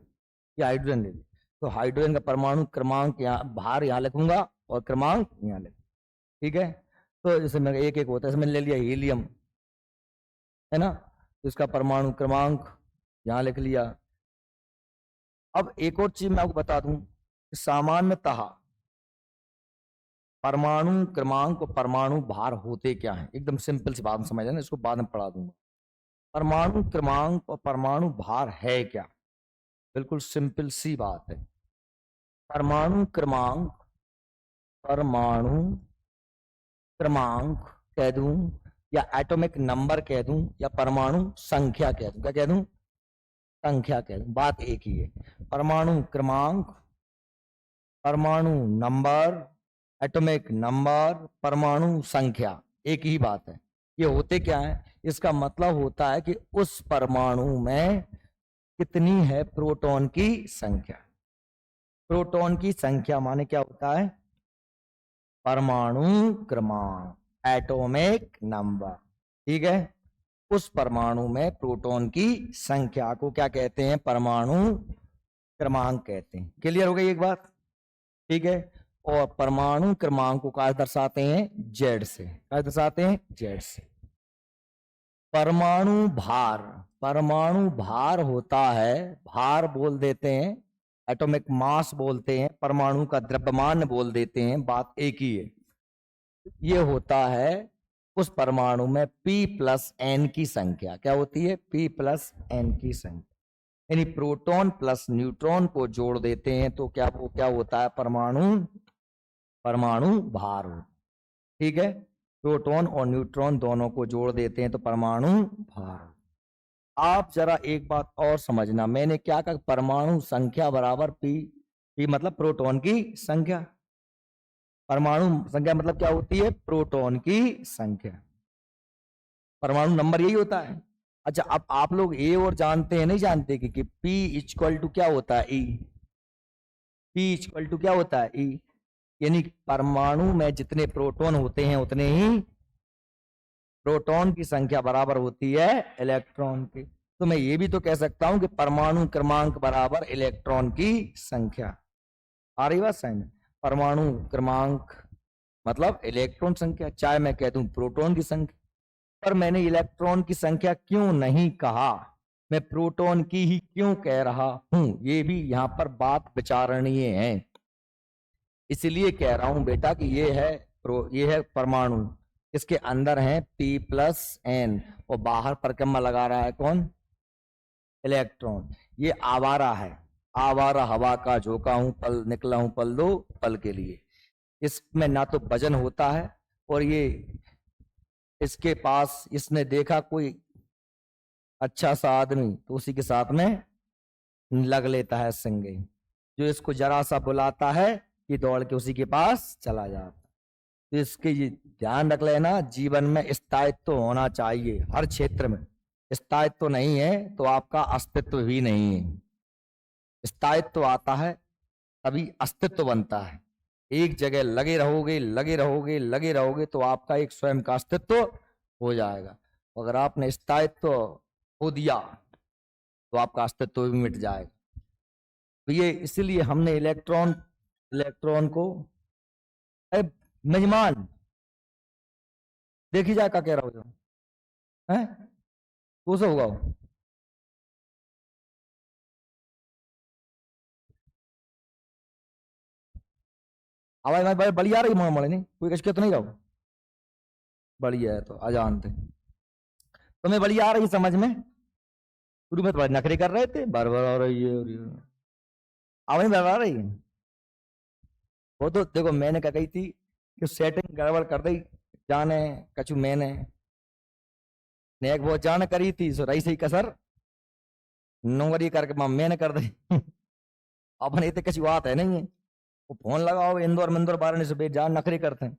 या हाइड्रोजन ले लिया, तो हाइड्रोजन का परमाणु क्रमांक यहाँ, भार यहाँ लिखूंगा और क्रमांक यहाँ लिख। ठीक है, तो जैसे मैं एक एक होता है, मैंने ले लिया हीलियम, है ना, तो इसका परमाणु क्रमांक यहाँ लिख लिया। अब एक और चीज मैं आपको बता दूं, सामान्यतः परमाणु क्रमांक और परमाणु भार होते क्या है, एकदम सिंपल सी बात समझ लेना, इसको बाद में पढ़ा दूंगा। परमाणु क्रमांक और परमाणु भार है क्या, बिल्कुल सिंपल सी बात है। परमाणु क्रमांक, परमाणु क्रमांक कह दूं, या एटॉमिक नंबर कह दूं, या परमाणु संख्या कह दूं, क्या कह दूं, संख्या कह दूं, बात एक ही है। परमाणु क्रमांक, परमाणु नंबर, एटॉमिक नंबर, परमाणु संख्या, एक ही बात है। ये होते क्या है, इसका मतलब होता है कि उस परमाणु में कितनी है प्रोटॉन की संख्या। प्रोटॉन की संख्या माने क्या होता है, परमाणु क्रमांक, एटॉमिक नंबर। ठीक है, उस परमाणु में प्रोटॉन की संख्या को क्या कहते हैं, परमाणु क्रमांक कहते हैं। क्लियर हो गई एक बात? ठीक है। और परमाणु क्रमांक को क्या दर्शाते हैं? जेड से। क्या दर्शाते हैं? जेड से। परमाणु भार, परमाणु भार होता है, भार बोल देते हैं, एटॉमिक मास बोलते हैं, परमाणु का द्रव्यमान बोल देते हैं, बात एक ही है। ये होता है उस परमाणु में P+N की संख्या। क्या होती है? P+N की संख्या। यानी प्रोटॉन प्लस न्यूट्रॉन को जोड़ देते हैं तो क्या होता है? परमाणु भार। ठीक है। प्रोटॉन और न्यूट्रॉन दोनों को जोड़ देते हैं तो परमाणु भार। आप जरा एक बात और समझना, मैंने क्या कहा? परमाणु संख्या बराबर पी मतलब प्रोटॉन की संख्या। परमाणु संख्या मतलब क्या होती है? प्रोटॉन की संख्या। परमाणु नंबर यही होता है। अच्छा, अब आप लोग ए और जानते हैं नहीं जानते कि P इक्वल टू क्या होता है? ई। P इक्वल टू क्या होता है? ई। यानी परमाणु में जितने प्रोटॉन होते हैं उतने ही प्रोटॉन की संख्या बराबर होती है इलेक्ट्रॉन की। तो मैं ये भी तो कह सकता हूं कि परमाणु क्रमांक बराबर इलेक्ट्रॉन की संख्या। आ रही बात समझ? परमाणु क्रमांक मतलब इलेक्ट्रॉन संख्या, चाहे मैं कह दूं प्रोटॉन की संख्या। पर मैंने इलेक्ट्रॉन की संख्या क्यों नहीं कहा, मैं प्रोटॉन की ही क्यों कह रहा हूं, ये भी यहाँ पर बात विचारणीय है। इसलिए कह रहा हूं बेटा कि ये है परमाणु, इसके अंदर है P+N और बाहर परिक्रमा लगा रहा है कौन? इलेक्ट्रॉन। ये आवारा है, आवारा हवा का झोंका हूं, पल निकला हूं पल दो पल के लिए। इसमें ना तो वजन होता है और ये इसके पास, इसने देखा कोई अच्छा सा आदमी तो उसी के साथ में लग लेता है संगे। जो इसको जरा सा बुलाता है ये दौड़ के उसी के पास चला जाता। तो इसके ये ध्यान रख लेना, जीवन में स्थायित्व होना चाहिए हर क्षेत्र में। स्थायित्व नहीं है तो आपका अस्तित्व भी नहीं है। स्थायित्व आता है तभी अस्तित्व बनता है। एक जगह लगे रहोगे लगे रहोगे लगे रहोगे तो आपका एक स्वयं का अस्तित्व हो जाएगा। अगर आपने स्थायित्व खो दिया तो आपका अस्तित्व भी मिट जाएगा। तो ये इसलिए हमने इलेक्ट्रॉन को मेजमान देखी जाए क्या कह रहा हो है तो से होगा। आवाज भाई बढ़िया रही मड़े नहीं कोई कश तो नहीं रहो। बढ़िया है तो अजान थे तुम्हें बढ़िया आ रही समझ में। शुरू में तो नखरे कर रहे थे, बार बार आ रही है आवाज बढ़ आ रही है। वो तो देखो मैंने क्या कही थी कि सेटिंग गड़बड़ कर दी जाने कछु मैंने नेक बहुत जान करी थी सो रही सही कसर नौकरी करके मैंने कर दी अपने इतने कछु बात है नहीं है। वो फोन लगाओ इंदौर मंदौर बारह से बेट जान नखरे करते हैं।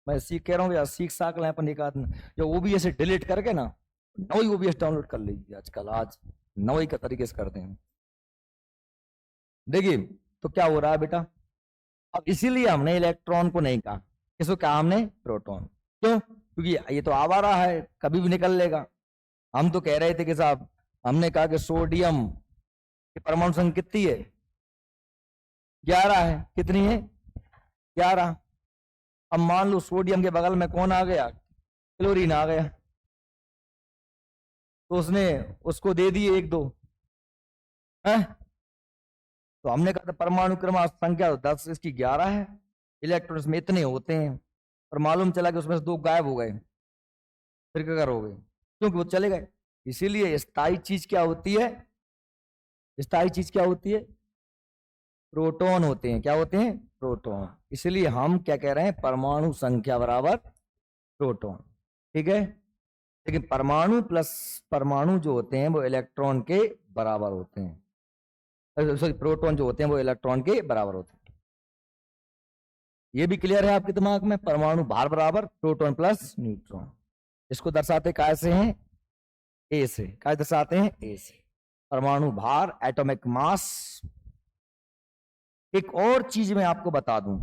मैं सीख कह रहा हूँ यार सीख साक लें अपन एक आदमी जो OBS से डिलीट करके ना नई OBS डाउनलोड कर लीजिए आजकल, आज नई का तरीके से करते हैं। देखिए तो क्या हो रहा है बेटा, अब इसीलिए हमने इलेक्ट्रॉन को नहीं कहा, किसको कहा हमने? प्रोटॉन। क्यों? क्योंकि ये तो आवारा है कभी भी निकल लेगा। हम तो कह रहे थे कि साहब हमने कहा कि सोडियम की परमाणु संख्या कितनी है? 11 है। कितनी है? 11। अब मान लो सोडियम के बगल में कौन आ गया? क्लोरीन आ गया, तो उसने उसको दे दिए 1 2 है। तो हमने कहा था परमाणु क्रमांक संख्या 10 इसकी 11 है, इलेक्ट्रॉन्स में इतने होते हैं, और मालूम चला कि उसमें से 2 गायब हो गए, फिर क्या करोगे? क्योंकि वो चले गए। इसीलिए स्थायी चीज क्या होती है? स्थायी चीज क्या होती है? प्रोटॉन होते हैं। क्या होते हैं? प्रोटॉन। इसलिए हम क्या कह रहे हैं? परमाणु संख्या बराबर प्रोटॉन। ठीक है। लेकिन परमाणु प्लस परमाणु जो होते हैं वो इलेक्ट्रॉन के बराबर होते हैं, सॉरी प्रोटॉन जो होते हैं वो इलेक्ट्रॉन के बराबर होते हैं। ये भी क्लियर है आपके दिमाग में? परमाणु भार बराबर प्रोटॉन प्लस न्यूट्रॉन। इसको दर्शाते कैसे हैं? ए से। क्या दर्शाते हैं? ए से। परमाणु भार, एटॉमिक मास। एक और चीज मैं आपको बता दूं,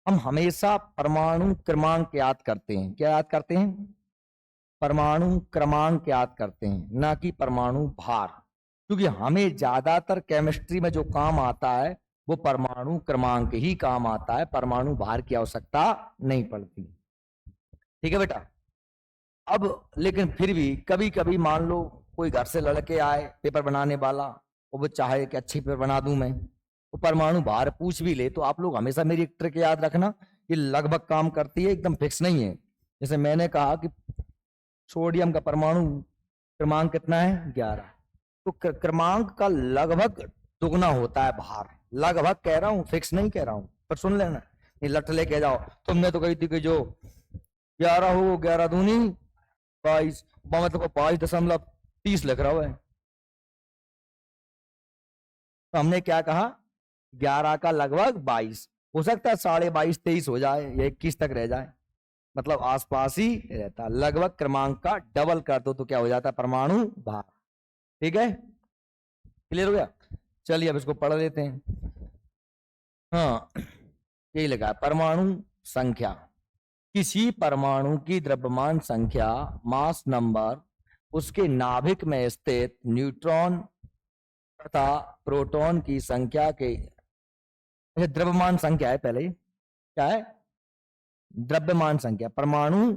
हम हमेशा परमाणु क्रमांक याद करते हैं। क्या याद करते हैं? परमाणु क्रमांक याद करते हैं, ना कि परमाणु भार। क्योंकि हमें ज्यादातर केमिस्ट्री में जो काम आता है वो परमाणु क्रमांक ही काम आता है, परमाणु भार की आवश्यकता नहीं पड़ती। ठीक है बेटा। अब लेकिन फिर भी कभी कभी मान लो कोई घर से लड़के आए पेपर बनाने वाला, और वो चाहे कि अच्छी पेपर बना दूं मैं, तो परमाणु भार पूछ भी ले, तो आप लोग हमेशा मेरी एक ट्रिक याद रखना, ये लगभग काम करती है, एकदम फिक्स नहीं है। जैसे मैंने कहा कि सोडियम का परमाणु क्रमांक कितना है 11, तो क्रमांक का लगभग दुगना होता है भार, लगभग कह रहा हूं, फिक्स नहीं कह रहा हूं, पर सुन लेना, ये लट लेके जाओ। तुमने तो कही थी कि जो 11 हो 11 दूनी 22, मतलब 22.30 लिख रहा हुआ है। तो हमने क्या कहा 11 का लगभग 22, हो सकता है 22.5 23 हो जाए या 21 तक रह जाए, मतलब आसपास ही रहता। लगभग क्रमांक का डबल कर दो तो क्या हो जाता है परमाणु भार। ठीक है, क्लियर हो गया। चलिए अब इसको पढ़ लेते हैं। हाँ, यही लगा परमाणु संख्या, किसी परमाणु की द्रव्यमान संख्या, मास नंबर, उसके नाभिक में स्थित न्यूट्रॉन तथा प्रोटॉन की संख्या के, द्रव्यमान संख्या है पहले, क्या है द्रव्यमान संख्या, परमाणु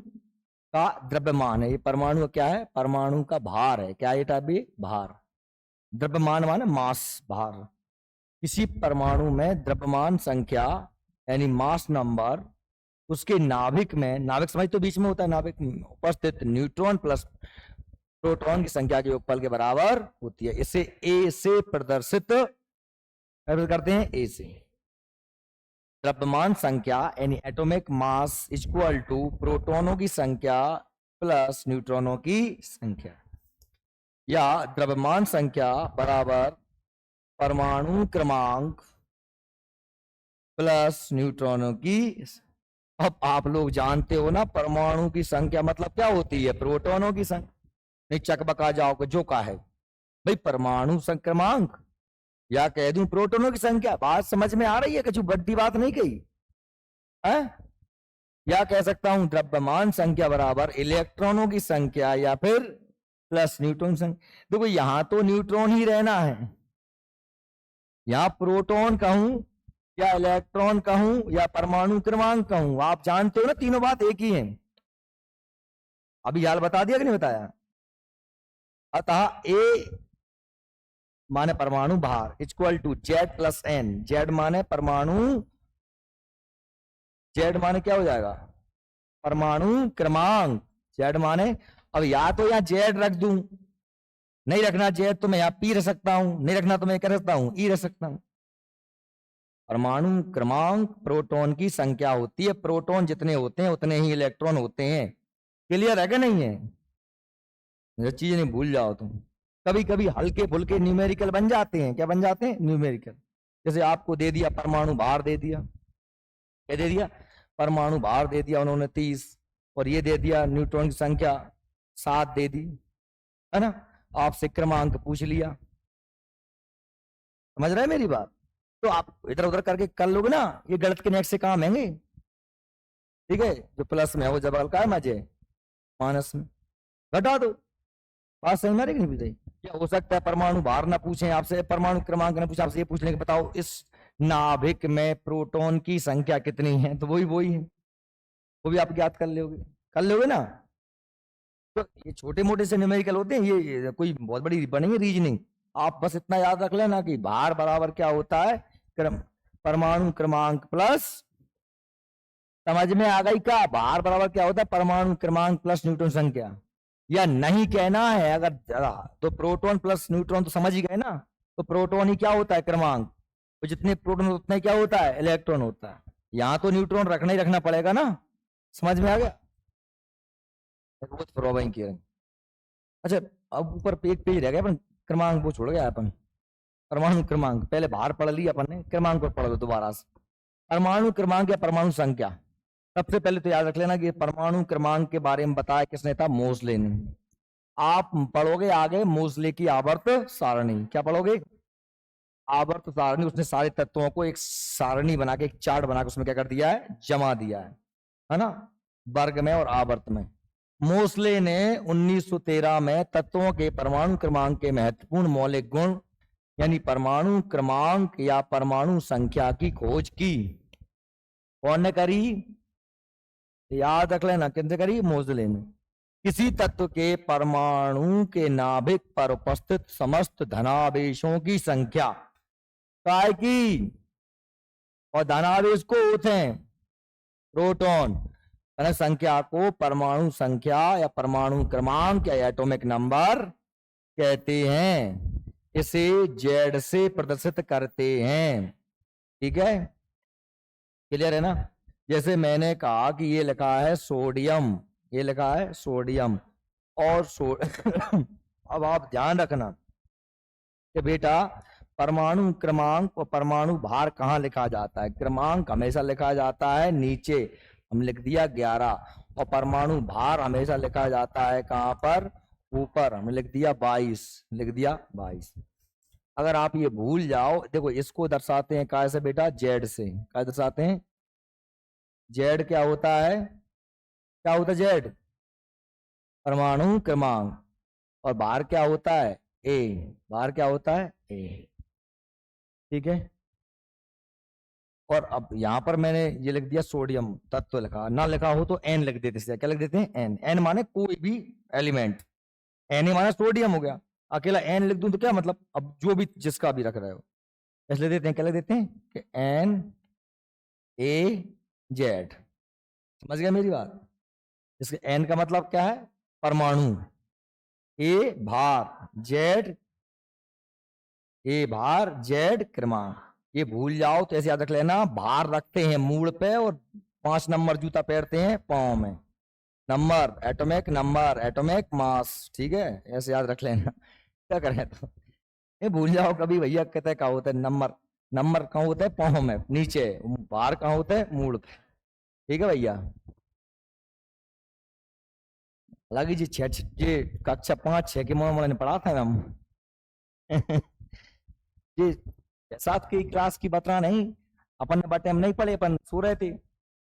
का द्रव्यमान है, ये परमाणु का क्या है, परमाणु का भार है, क्या है ये भार, द्रव्यमान माने मास, भार। किसी परमाणु में द्रव्यमान संख्या यानी मास नंबर, उसके नाभिक में, नाभिक समझ तो बीच में होता है, नाभिक उपस्थित न्यूट्रॉन प्लस प्रोटॉन की संख्या के योगफल के बराबर होती है। इसे ए से प्रदर्शित करते हैं, ए से। द्रव्यमान संख्या यानी एटॉमिक मास इक्वल टू प्रोटॉनों की संख्या प्लस न्यूट्रॉनों की संख्या, या द्रव्यमान संख्या बराबर परमाणु क्रमांक प्लस न्यूट्रॉनों की। अब आप लोग जानते हो ना परमाणु की संख्या मतलब क्या होती है, प्रोटॉनों की संख्या। नहीं चकबका जाओगे जो का है भाई परमाणु क्रमांक, या कह दूं प्रोटॉनों की संख्या। बात समझ में आ रही है, कुछ बड़ी बात नहीं कही है? या कह सकता हूं द्रव्यमान संख्या बराबर इलेक्ट्रॉनों की संख्या या फिर प्लस न्यूट्रॉन संख्या। देखो यहां तो न्यूट्रॉन ही रहना है, यहां प्रोटॉन कहूं या इलेक्ट्रॉन कहूं या परमाणु क्रमांक कहूं, आप जानते हो ना तीनों बात एक ही है। अभी हाल बता दिया कि नहीं बताया। अतः ए माने परमाणु भार equal to Z plus N, Z माने परमाणु, जेड माने क्या हो जाएगा परमाणु क्रमांक, जेड माने, अब या तो यहां जेड रख दूं, नहीं रखना जेड तो मैं यहां पी रख सकता हूं, नहीं रखना तो मैं क्या रख सकता हूं ई रख सकता हूं। परमाणु क्रमांक प्रोटॉन की संख्या होती है, प्रोटॉन जितने होते हैं उतने ही इलेक्ट्रॉन होते हैं। क्लियर है कि नहीं है, ये चीज नहीं भूल जाओ तुम। कभी कभी हल्के फुल्के न्यूमेरिकल बन जाते हैं, क्या बन जाते हैं न्यूमेरिकल, जैसे आपको दे दिया परमाणु भार दे दिया, क्या दे दिया परमाणु भार दे दिया उन्होंने 30, और ये दे दिया न्यूट्रॉन की संख्या 7 दे दी, है ना, आपसे क्रमांक पूछ लिया। समझ रहे हैं मेरी बात। तो आप इधर उधर करके कर लोगे ना, ये गलत के नेक्स्ट से काम है। ठीक है, जो प्लस में है वो जब का है मजे माइनस में घटा दो। बात सही मारेगी नहीं बताई। क्या हो सकता है परमाणु भार ना पूछे आपसे, परमाणु क्रमांक ना पूछे आपसे, ये पूछ लेंगे बताओ इस नाभिक में प्रोटॉन की संख्या कितनी है, तो वही है, वो भी आप ज्ञात कर लोगे ना। तो ये छोटे मोटे से न्यूमेरिकल होते हैं, ये कोई बहुत बड़ी बनेंगे रीजनिंग। आप बस इतना याद रख लेना कि भार बराबर क्या होता है परमाणु क्रमांक प्लस, समझ में आ गई का, भार बराबर क्या होता है परमाणु क्रमांक प्लस न्यूट्रॉन संख्या। या नहीं कहना है अगर तो प्रोटॉन प्लस न्यूट्रॉन तो समझ ही गए ना, तो प्रोटॉन ही क्या होता है क्रमांक, तो जितने प्रोटॉन उतने क्या होता है इलेक्ट्रॉन होता है। यहां तो न्यूट्रॉन रखना ही रखना पड़ेगा ना, समझ में आ गया। अच्छा अब ऊपर एक पेज रह गया अपन, क्रमांक वो छोड़ गया अपन, परमाणु क्रमांक पहले भार पढ़ लिया अपन ने, क्रमांक को पढ़ लो दोबारा से। परमाणु क्रमांक या परमाणु संख्या, सबसे पहले तो याद रख लेना कि परमाणु क्रमांक के बारे में बताया किसने था, मोसले ने। आप पढ़ोगे आगे मोसले की आवर्त सारणी, क्या पढ़ोगे आवर्त सारणी, उसने सारे तत्वों को एक सारणी बना के, एक चार्ट बना के उसमें क्या कर दिया है जमा दिया है ना, वर्ग में और आवर्त में। मोस्ले ने 1913 में तत्वों के परमाणु क्रमांक के महत्वपूर्ण मौलिक गुण यानी परमाणु क्रमांक या परमाणु संख्या की खोज की। कौन ने करी? याद रख लेना, किसने करी? मोस्ले ने। किसी तत्व के परमाणु के नाभिक पर उपस्थित समस्त धनावेशों की संख्या काय की, और धनावेश को होते हैं प्रोटॉन, संख्या को परमाणु संख्या या परमाणु क्रमांक या एटॉमिक नंबर कहते हैं। इसे जेड से प्रदर्शित करते हैं। ठीक है, क्लियर है ना? जैसे मैंने कहा कि ये लिखा है सोडियम, ये लिखा है सोडियम और अब आप ध्यान रखना कि बेटा परमाणु क्रमांक और परमाणु भार कहाँ लिखा जाता है? क्रमांक हमेशा लिखा जाता है नीचे, हम लिख दिया 11, और परमाणु भार हमेशा लिखा जाता है कहाँ पर? ऊपर, हमने लिख दिया 22, लिख दिया 22। अगर आप ये भूल जाओ, देखो इसको दर्शाते हैं काय से बेटा? जेड से। क्या दर्शाते हैं? जेड क्या होता है? क्या होता है जेड? परमाणु क्रमांक। और भार क्या होता है? ए। भार क्या होता है? ए। ठीक है, और अब यहां पर मैंने ये लिख दिया सोडियम तत्व लिखा, ना लिखा हो तो एन लिख देते हैं। क्या लिख देते हैं? एन। एन माने कोई भी एलिमेंट, एन माने सोडियम हो गया। अकेला एन लिख दूं तो क्या मतलब? अब जो भी जिसका भी रख रहे हो इसलिए देते हैं। क्या लिख देते हैं? कि एन ए जेड। समझ गया मेरी बात? इसके एन का मतलब क्या है? परमाणु, ए भार, जेड, ए भार जेड क्रमांक। ये भूल जाओ तो ऐसे याद रख लेना, भार रखते हैं मूड पे और 5 नंबर जूता पहनते हैं पाँव में। Number atomic number, atomic mass. ठीक है, ऐसे याद रख लेना। क्या करें तो ये भूल जाओ कभी भैया, कहते हैं कहाँ होता है नंबर? नंबर कहाँ होता है? पाँव में नीचे। भार कहाँ होता है? मूड पे। ठीक है भैया। हालांकि जी ये कक्षा 5-6 के मोड़ ने पढ़ा था हम। ये 7 की क्लास की बता नहीं, अपन ने बटे हम नहीं पढ़े, अपन सो रहे थे।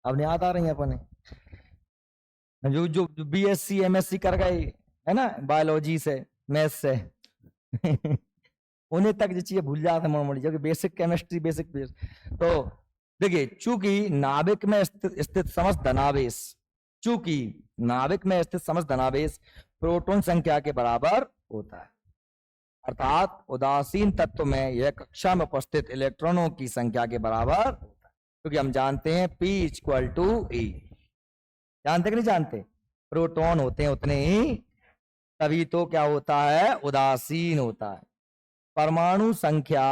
अब याद आ रही है अपन जो बीएससी एमएससी कर गए है ना बायोलॉजी से, मैथ्स से उन्हें तक ये चीजें भूल जाते मोड़ जो कि बेसिक केमिस्ट्री, बेसिक तो देखिए, चूंकि नाभिक में स्थित समस्त धनावेश, चूंकि नाभिक में स्थित समस्त धनावेश प्रोटॉन संख्या के बराबर होता है, अर्थात उदासीन तत्व में यह कक्षा में उपस्थित इलेक्ट्रॉनों की संख्या के बराबर होता है। क्योंकि हम जानते हैं P = E। जानते कि नहीं जानते? प्रोटॉन होते हैं उतने ही, तभी तो क्या होता है? उदासीन होता है। परमाणु संख्या,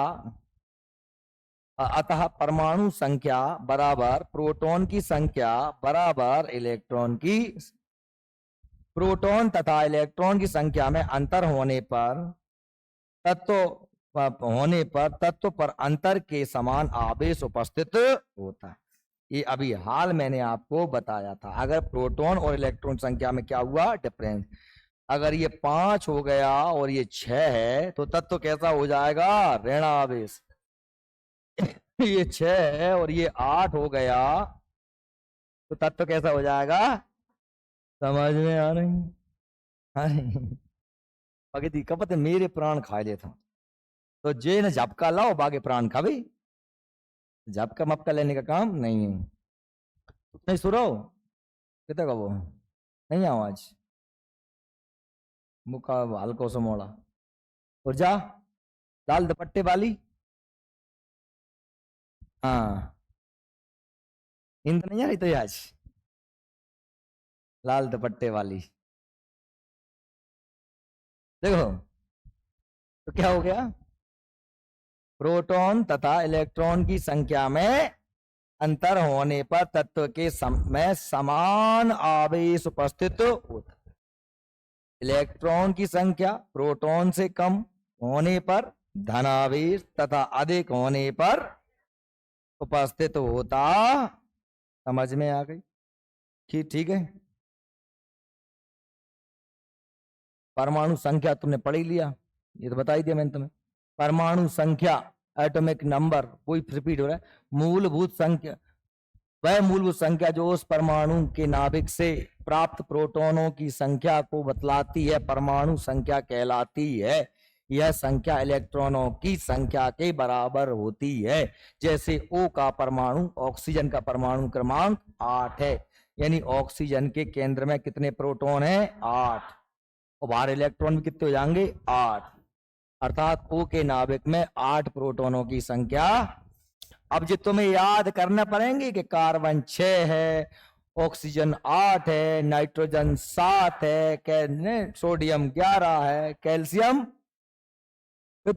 अतः परमाणु संख्या बराबर प्रोटॉन की संख्या बराबर इलेक्ट्रॉन की, प्रोटॉन तथा इलेक्ट्रॉन की संख्या में अंतर होने पर तत्व पर अंतर के समान आवेश उपस्थित होता है। ये अभी हाल मैंने आपको बताया था। अगर प्रोटॉन और इलेक्ट्रॉन संख्या में क्या हुआ? डिफरेंस। अगर ये 5 हो गया और ये 6 है तो तत्व कैसा हो जाएगा? ऋण आवेश। ये 6 है और ये 8 हो गया तो तत्व कैसा हो जाएगा? समझ में आ रही? बाकी कपत मेरे प्राण खाए ले था तो जे न झपका लाओ बागे प्राण खा भाई, झपका मपका लेने का काम नहीं है। नहीं सुनो कितना का वो नहीं आवाज मुका हल्को सा मोड़ा और जा लाल दुपट्टे वाली। हाँ नींद नहीं आ रही तो आज लाल दुपट्टे वाली देखो तो क्या हो गया? प्रोटॉन तथा इलेक्ट्रॉन की संख्या में अंतर होने पर तत्व के में समान आवेश उपस्थित होता है। इलेक्ट्रॉन की संख्या प्रोटॉन से कम होने पर धनावेश तथा अधिक होने पर उपस्थित होता। समझ में आ गई? ठीक है। परमाणु संख्या तुमने पढ़ ही लिया, ये तो बता ही दिया मैंने तुम्हें। परमाणु संख्या एटॉमिक नंबर, कोई रिपीट हो रहा है। मूलभूत संख्या वह मूलभूत संख्या जो उस परमाणु के नाभिक से प्राप्त प्रोटॉनों की संख्या को बतलाती है परमाणु संख्या कहलाती है। यह संख्या इलेक्ट्रॉनों की संख्या के बराबर होती है। जैसे O का परमाणु, ऑक्सीजन का परमाणु क्रमांक 8 है, यानी ऑक्सीजन के केंद्र में कितने प्रोटॉन हैं? 8, और बाहर इलेक्ट्रॉन भी कितने हो जाएंगे? 8, अर्थात O के नाभिक में 8 प्रोटॉनों की संख्या। अब जो तुम्हें याद करना पड़ेंगे कि कार्बन 6 है, ऑक्सीजन 8 है, नाइट्रोजन 7 है, सोडियम 11 है, कैल्शियम तो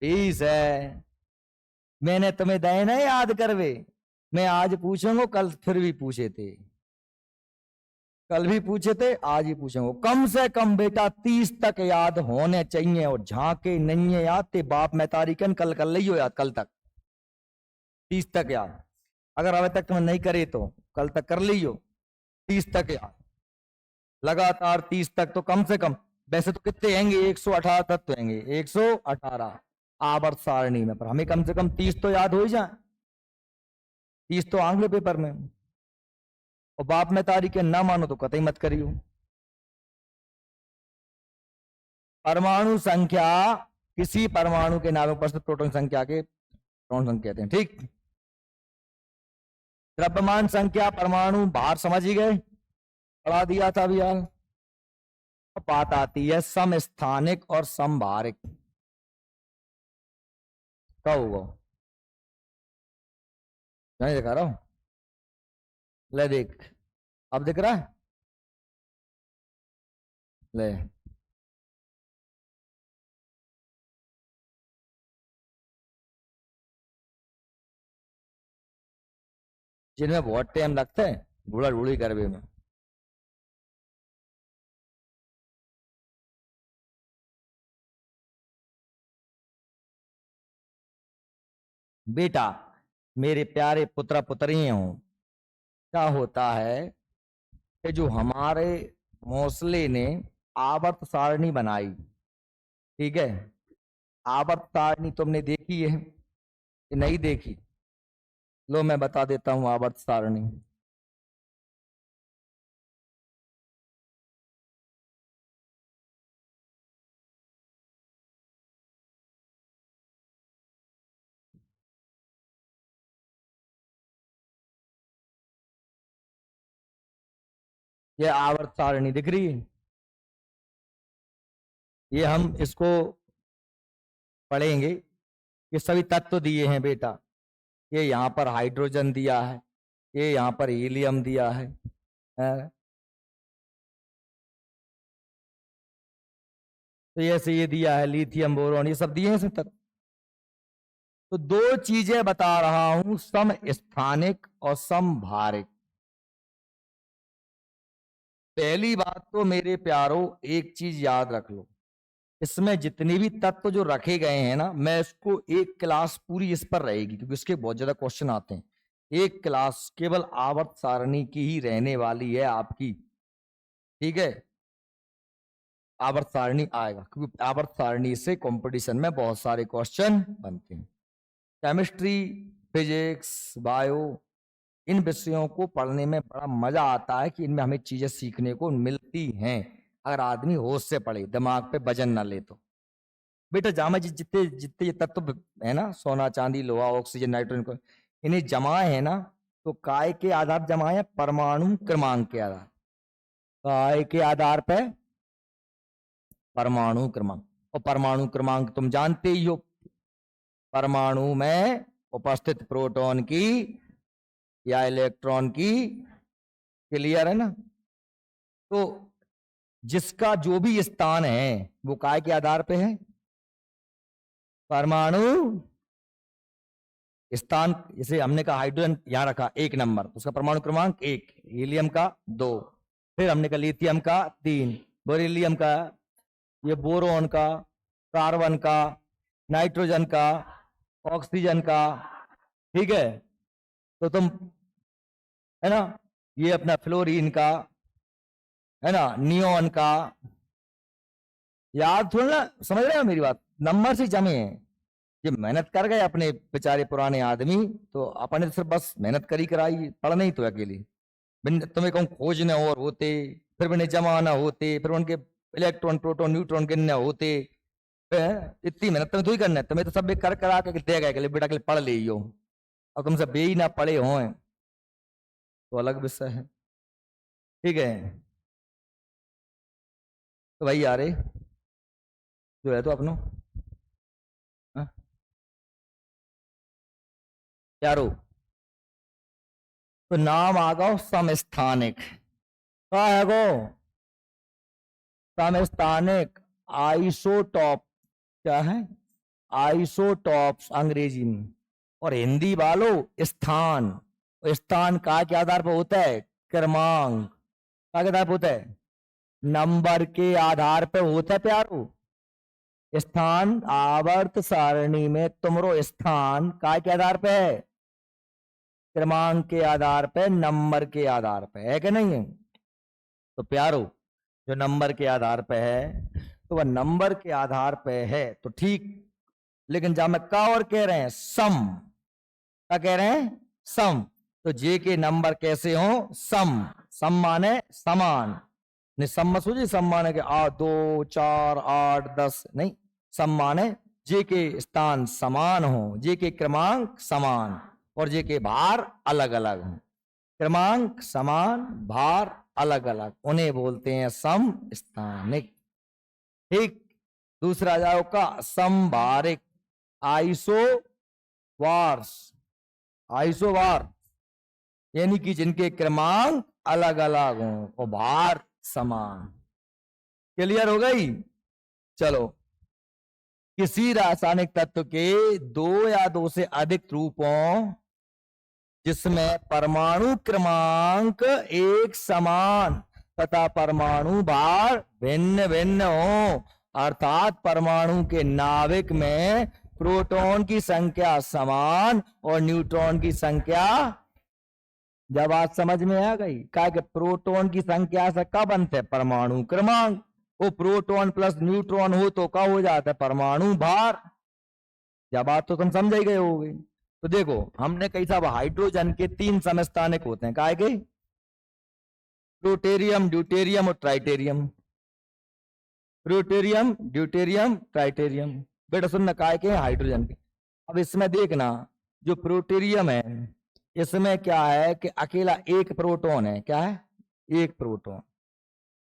20 है। मैंने तुम्हें दे ना याद करवे, मैं आज पूछूंगा, कल फिर भी पूछे थे, कल भी पूछे थे, आज ही पूछूंगा। कम से कम बेटा 30 तक याद होने चाहिए, और झांके नहीं है याद ते बाप मैं तारीखन कल कर ली हो याद, कल तक 30 तक याद। अगर अभी तक तुम नहीं करे तो कल तक कर लियो 30 तक याद, लगातार 30 तक। तो कम से कम, वैसे तो कितने हैंगे? 118 तत्व हैंगे, 118 आवर्त सारणी में, पर हमें कम से कम 30 तो याद हो ही जाए, 30 तो आंगे पेपर में। और बाप में तारीख ना मानो तो कतई मत करियो। परमाणु संख्या किसी परमाणु के नाम पर प्रोटॉन संख्या के प्रोटॉन संख्या कहते हैं, ठीक। द्रव्यमान संख्या परमाणु बाहर समझ ही गए, पढ़ा दिया था अभी यार। बात आती है समस्थानिक और समभारिक। क्या होगा? नहीं दिखा रहा हूं, ले देख, अब दिख रहा है, ले। जिनमें बहुत टाइम लगता है बूढ़ा बूढ़ी करवे में। बेटा मेरे प्यारे पुत्र पुत्री हो, क्या होता है कि जो हमारे मोसले ने आवर्त सारणी बनाई, ठीक है, आवर्त सारणी तुमने देखी है कि नहीं देखी? लो मैं बता देता हूं आवर्त सारणी। ये आवर्त सारणी दिख रही है, ये हम इसको पढ़ेंगे। ये सभी तत्व दिए हैं बेटा, ये यहाँ पर हाइड्रोजन दिया है, ये यहाँ पर हीलियम दिया है, तो ऐसे ये दिया है लिथियम बोरोन, ये सब दिए हैं सब तत्व। तो दो चीजें बता रहा हूं, समस्थानिक और समभारिक। पहली बात तो मेरे प्यारो एक चीज याद रख लो, इसमें जितने भी तत्व जो रखे गए हैं ना, मैं इसको एक क्लास पूरी इस पर रहेगी, क्योंकि इसके बहुत ज्यादा क्वेश्चन आते हैं। एक क्लास केवल आवर्त सारणी की ही रहने वाली है आपकी, ठीक है। आवर्त सारणी आएगा, क्योंकि आवर्त सारणी से कंपटीशन में बहुत सारे क्वेश्चन बनते हैं। केमिस्ट्री, फिजिक्स, बायो, इन विषयों को पढ़ने में बड़ा मजा आता है कि इनमें हमें चीजें सीखने को मिलती हैं, अगर आदमी होश से पढ़े, दिमाग पे वजन ना ले तो। बेटा जामा जितने जितने ये तत्व है ना, सोना चांदी लोहा ऑक्सीजन नाइट्रोजन, इन्हें जमाए है ना, तो काय के आधार जमाए हैं? परमाणु क्रमांक के आधार। काय के आधार पे परमाणु क्रमांक, और परमाणु क्रमांक तुम जानते ही हो, परमाणु में उपस्थित प्रोटॉन की या इलेक्ट्रॉन की, क्लियर है ना। तो जिसका जो भी स्थान है वो काय के आधार पे है? परमाणु स्थान। जैसे हमने कहा हाइड्रोजन यहां रखा 1 नंबर, उसका परमाणु क्रमांक 1, हीलियम का 2, फिर हमने कहा लिथियम का 3, बेरिलियम का, ये बोरोन का, कार्बन का, नाइट्रोजन का, ऑक्सीजन का, ठीक है। तो तुम है ना, ये अपना फ्लोरीन का है ना, नियोन का, याद थोड़ा ना, समझ रहे हो मेरी बात? नंबर से जमे हैं, ये मेहनत कर गए अपने बेचारे पुराने आदमी, तो अपने तो सिर्फ बस मेहनत करी कराई, पढ़ नहीं तो अकेली। तुम्हें कहूँ खोजने और होते, फिर उन्हें जमाना होते, फिर उनके इलेक्ट्रॉन प्रोटॉन न्यूट्रॉन गिनने होते। इतनी मेहनत तुम्हें तो ही करना है, तुम्हें तो सब कर करा के दे गए बेटा के लिए पढ़ ले हो, और तुम सब बे ही ना पढ़े हो तो अलग विषय है। ठीक है, तो भाई यार जो है तो अपनो यारो, तो नाम आ गो समस्थानिक, क्या है गो समस्थानिक आइसोटॉप, क्या है आइसोटॉप्स अंग्रेजी में, और हिंदी वालों स्थान। स्थान का के आधार पर होता है क्रमांक, का के आधार पर होता है नंबर के आधार पर होता है प्यारो। स्थान आवर्त सारणी में तुमरो स्थान का के आधार पे है, क्रमांक के आधार पे, नंबर के आधार पे है कि नहीं है। तो प्यारो जो नंबर के आधार पे है तो वह नंबर के आधार पे है तो ठीक, लेकिन जहां में का और कह रहे हैं सम, क्या कह रहे हैं सम, तो जे के नंबर कैसे हो सम, सम माने समान, नहीं सम मत सोचिए सम माने के 2 4 8 10, नहीं सम माने जे के स्थान समान हो, जे के क्रमांक समान और जे के भार अलग अलग हो, क्रमांक समान भार अलग अलग, उन्हें बोलते हैं सम स्थानिक। ठीक, दूसरा जाओ का समभारिक आइसोवार्स, आइसोवार यानी कि जिनके क्रमांक अलग अलग हों और भार समान। क्लियर हो गई। चलो, किसी रासायनिक तत्व के 2 या 2 से अधिक रूपों जिसमें परमाणु क्रमांक एक समान तथा परमाणु भार भिन्न भिन्न हो, अर्थात परमाणु के नाभिक में प्रोटॉन की संख्या समान और न्यूट्रॉन की संख्या, जब बात समझ में आ गई क्या कि प्रोटॉन की संख्या से कब बनते हैं परमाणु क्रमांक, वो प्रोटॉन प्लस न्यूट्रॉन हो तो क्या हो जाता है परमाणु भार। जब बात तो तुम समझ ही गए होगे। तो देखो हमने कई साहब हाइड्रोजन के 3 समस्थानिक होते हैं, काय के प्लूटेरियम ड्यूटेरियम और ट्राइटेरियम, प्लूटेरियम ड्यूटेरियम ट्राइटेरियम, बेटा सुनना काय के हाइड्रोजन के। अब इसमें देखना जो प्लूटेरियम है इसमें क्या है कि अकेला एक प्रोटॉन है, क्या है एक प्रोटॉन।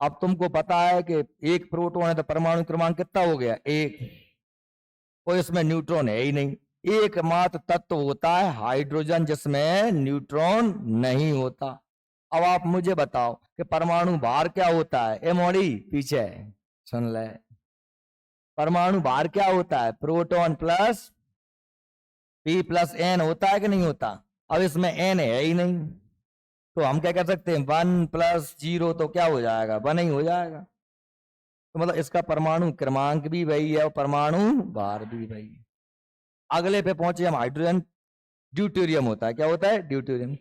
अब तुमको पता है कि एक प्रोटॉन है तो परमाणु क्रमांक कितना हो गया एक, और इसमें न्यूट्रॉन है ही नहीं, एकमात्र तत्व होता है हाइड्रोजन जिसमें न्यूट्रॉन नहीं होता। अब आप मुझे बताओ कि परमाणु भार क्या होता है, ए मोड़ी पीछे सुन ले, परमाणु भार क्या होता है proton plus P plus N होता है कि नहीं होता। अब इसमें एन है ही नहीं तो हम क्या कर सकते हैं 1 + 0 तो क्या हो जाएगा 1 ही हो जाएगा। तो मतलब इसका परमाणु क्रमांक भी वही है और परमाणु भार भी वही है। अगले पे पहुंचे हम, हाइड्रोजन ड्यूटेरियम होता है, क्या होता है ड्यूटेरियम,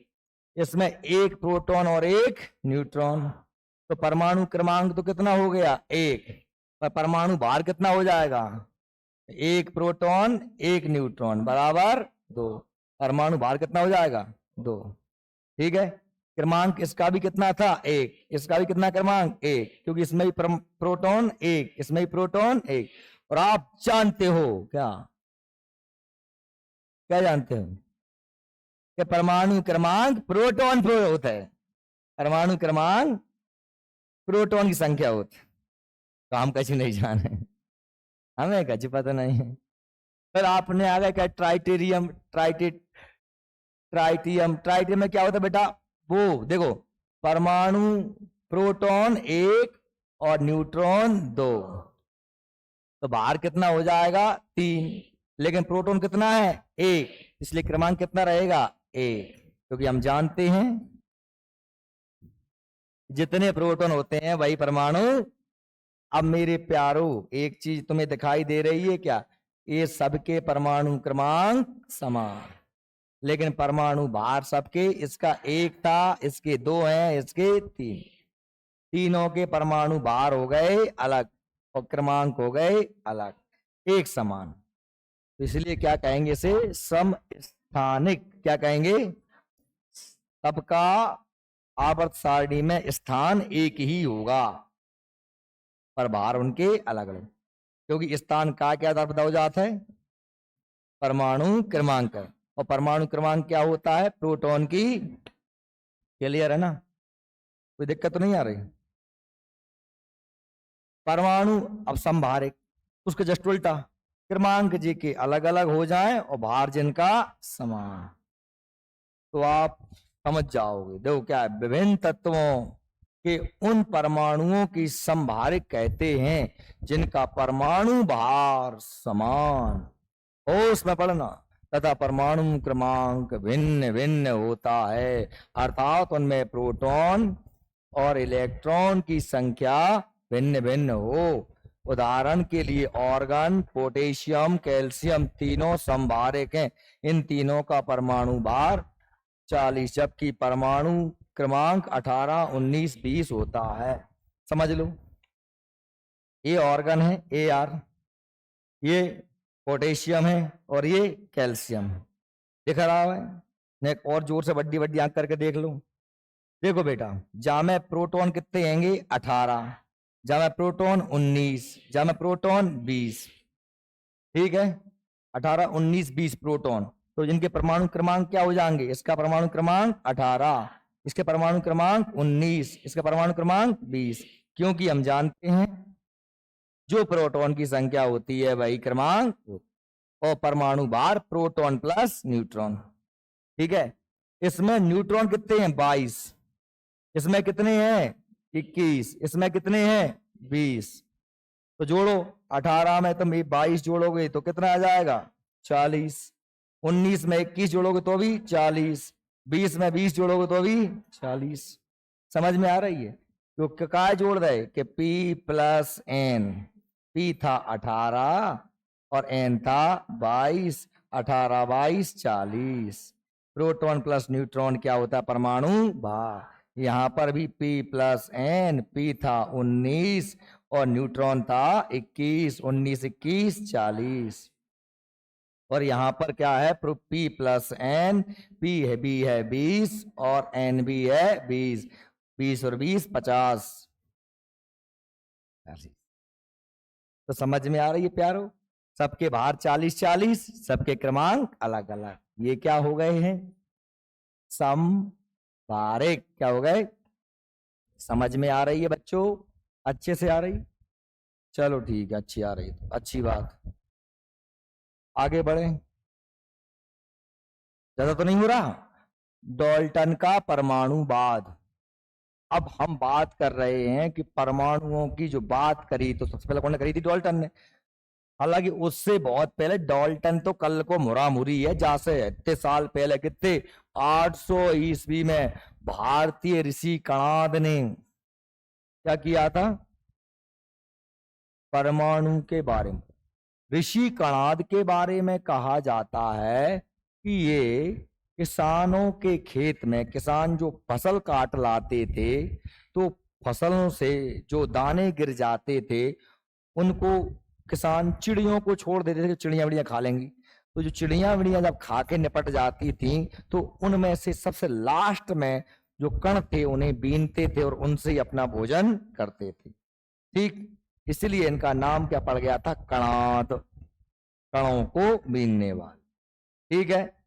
इसमें एक प्रोटॉन और एक न्यूट्रॉन, तो परमाणु क्रमांक तो कितना हो गया एक, पर परमाणु भार कितना हो जाएगा एक प्रोटॉन एक न्यूट्रॉन बराबर 2, परमाणु भार कितना हो जाएगा 2। ठीक है, क्रमांक इसका भी कितना था एक, इसका भी कितना क्रमांक एक, क्योंकि इसमें भी प्रोटॉन एक, इसमें भी प्रोटॉन एक। और आप जानते हो क्या, क्या जानते हो कि परमाणु क्रमांक प्रोटॉन पर होता है, परमाणु क्रमांक प्रोटॉन की संख्या होती है। तो हम कैसे नहीं जाने, हमें कैसे पता नहीं है। फिर आपने आगे क्या ट्राइटेरियम, ट्राइटियम, ट्राइटियम में क्या होता है बेटा, वो देखो परमाणु प्रोटॉन एक और न्यूट्रॉन 2, तो भार कितना हो जाएगा 3, लेकिन प्रोटॉन कितना है 1, इसलिए क्रमांक कितना रहेगा 1, क्योंकि हम जानते हैं जितने प्रोटॉन होते हैं वही परमाणु। अब मेरे प्यारो एक चीज तुम्हें दिखाई दे रही है क्या, ये सबके परमाणु क्रमांक समान, लेकिन परमाणु भार सबके, इसका 1 था, इसके 2 हैं, इसके 3, तीनों के परमाणु भार हो गए अलग और क्रमांक हो गए अलग, एक समान। तो इसलिए क्या कहेंगे इसे, समस्थानिक। क्या कहेंगे, सबका आवर्त सारणी में स्थान एक ही होगा पर भार उनके अलग अलग, क्योंकि स्थान का क्या आधार बताओ जाता है, परमाणु क्रमांक। और परमाणु क्रमांक क्या होता है, प्रोटॉन की। क्लियर है ना, कोई दिक्कत तो नहीं आ रही। परमाणु अब संभारिक, उसके जस्ट उल्टा, क्रमांक जी के अलग अलग हो जाएं और भार जिनका समान, तो आप समझ जाओगे। देखो क्या है, विभिन्न तत्वों के उन परमाणुओं की संभारिक कहते हैं जिनका परमाणु भार समान हो, उसमें पढ़ना, तथा परमाणु क्रमांक भिन्न भिन्न होता है, अर्थात उनमें प्रोटॉन और इलेक्ट्रॉन की संख्या भिन्न भिन्न हो। उदाहरण के लिए ऑर्गन, पोटेशियम, कैल्शियम तीनों संभारिक हैं। इन तीनों का परमाणु भार 40 जबकि परमाणु क्रमांक 18, 19, 20 होता है। समझ लो, ये ऑर्गन है Ar, ये पोटेशियम है और ये कैल्शियम है। दिख रहा है, ने और जोर से बड्डी बड्डी आंख करके देख लो। देखो बेटा, जा में प्रोटॉन कितने हैंगे 18, जा में प्रोटॉन 19, जा में प्रोटॉन 20, ठीक है, 18, 19, 20 प्रोटॉन। तो इनके परमाणु क्रमांक क्या हो जाएंगे, इसका परमाणु क्रमांक 18, इसके परमाणु क्रमांक 19, इसका परमाणु क्रमांक 20, क्योंकि हम जानते हैं जो प्रोटॉन की संख्या होती है वही क्रमांक, और परमाणु भार प्रोटॉन प्लस न्यूट्रॉन, ठीक है। इसमें न्यूट्रॉन कितने हैं 22, इसमें कितने हैं 21, इसमें कितने हैं 20, तो जोड़ो 18 में तुम 22 जोड़ोगे तो कितना आ जाएगा 40, 19 में 21 जोड़ोगे तो भी 40, 20 में 20 जोड़ोगे तो भी 40। समझ में आ रही है, तो क्या जोड़ रहे कि P प्लस N, P था 18 और N था 22, 18, 22, 40। प्रोटॉन प्लस न्यूट्रॉन क्या होता है, परमाणु भार। यहां पर भी P प्लस N, P था 19 और न्यूट्रॉन था 21, 19, 21, 40। और यहां पर क्या है, P प्लस N, P है B है 20 और N भी है 20, 20 और 20 50। तो समझ में आ रही है प्यारो, सबके भार 40 40, सबके क्रमांक अलग अलग, ये क्या हो गए हैं, समभारिक। क्या हो गए, समझ में आ रही है बच्चों, अच्छे से आ रही, चलो ठीक है, अच्छी आ रही, तो अच्छी बात। आगे बढ़े, ज्यादा तो नहीं हो रहा। डाल्टन का परमाणुवाद। अब हम बात कर रहे हैं कि परमाणुओं की जो बात करी तो सबसे पहले कौन ने करी थी, डाल्टन ने। हालांकि उससे बहुत पहले, डाल्टन तो कल को मुरामुरी है, जैसे इतने साल पहले, कितने 800 ईस्वी में भारतीय ऋषि कणाद ने क्या किया था, परमाणु के बारे में। ऋषि कणाद के बारे में कहा जाता है कि ये किसानों के खेत में, किसान जो फसल काट लाते थे तो फसलों से जो दाने गिर जाते थे उनको किसान चिड़ियों को छोड़ देते थे, चिड़िया विड़िया खा लेंगी। तो जो चिड़िया विड़िया जब खा के निपट जाती थी तो उनमें से सबसे लास्ट में जो कण थे उन्हें बीनते थे और उनसे ही अपना भोजन करते थे, ठीक। इसलिए इनका नाम क्या पड़ गया था, कणाद, कणों को बीनने वाले, ठीक है।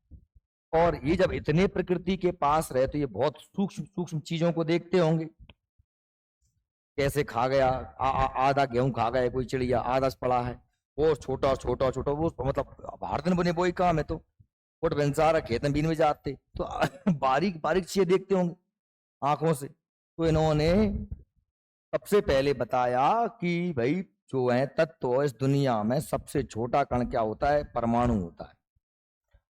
और ये जब इतने प्रकृति के पास रहे तो ये बहुत सूक्ष्म सूक्ष्म चीजों को देखते होंगे, कैसे खा गया, आधा गेहूं खा गया कोई चिड़िया, आधा पड़ा है, वो छोटा छोटा छोटा, वो मतलब भारत में बने वही काम है, तो फुट बेंसारा खेत में बीन में जाते, तो बारीक बारीक चीजें देखते होंगे आंखों से। तो इन्होंने सबसे पहले बताया कि भाई जो है तत्व इस दुनिया में सबसे छोटा कण क्या होता है, परमाणु होता है।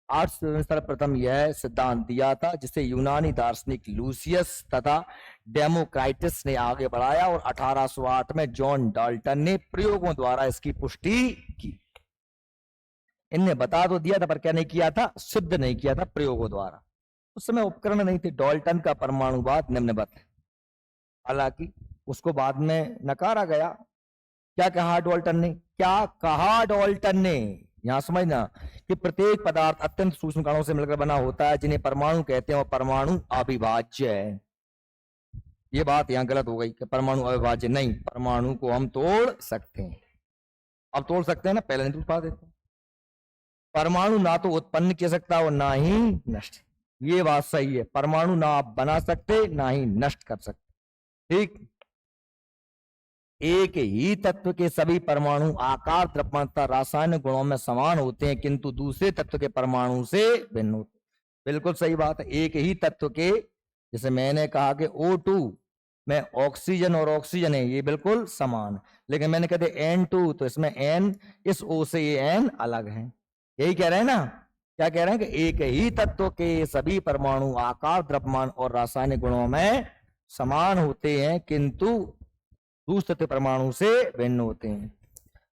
आज सर्वप्रथम यह सिद्धांत दिया था जिसे यूनानी दार्शनिक लूसियस तथा डेमोक्राइटस ने आगे बढ़ाया और 1808 में जॉन डाल्टन ने प्रयोगों द्वारा इसकी पुष्टि की। इनने बता तो दिया था पर क्या नहीं किया था, सिद्ध नहीं किया था प्रयोगों द्वारा। उस समय उपकरण नहीं थे। डाल्टन का परमाणुवाद निम्नवत है, हालांकि उसको बाद में नकारा गया। क्या कहा डाल्टन ने, क्या कहा डाल्टन ने, यहां समझना कि प्रत्येक पदार्थ अत्यंत सूक्ष्म कणों से मिलकर बना होता है, जिन्हें परमाणु कहते हैं, और परमाणु अविभाज्य है। ये बात यहां गलत हो गई कि परमाणु अविभाज्य नहीं, परमाणु को हम तोड़ सकते हैं। अब तोड़ सकते हैं ना, पहले नहीं तोड़ पाते थे। परमाणु ना तो उत्पन्न किया सकता और ना ही नष्ट। ये बात सही है, परमाणु ना आप बना सकते ना ही नष्ट कर सकते। ठीक, एक ही तत्व के सभी परमाणु आकार, द्रव्यमान तथा रासायनिक गुणों में समान होते हैं, किंतु दूसरे तत्व के परमाणु से भिन्न होते हैं। बिल्कुल सही बात है। एक ही तत्व के, जैसे मैंने कहा कि O2 में ऑक्सीजन और ऑक्सीजन है, ये बिल्कुल समान, लेकिन मैंने कहते N2 तो इसमें N, इस O से ये N अलग है। यही कह रहे हैं ना, क्या कह रहे हैं कि एक ही तत्व के सभी परमाणु आकार, द्रव्यमान और रासायनिक गुणों में समान होते हैं, किंतु दूसरे परमाणु से भिन्न होते हैं।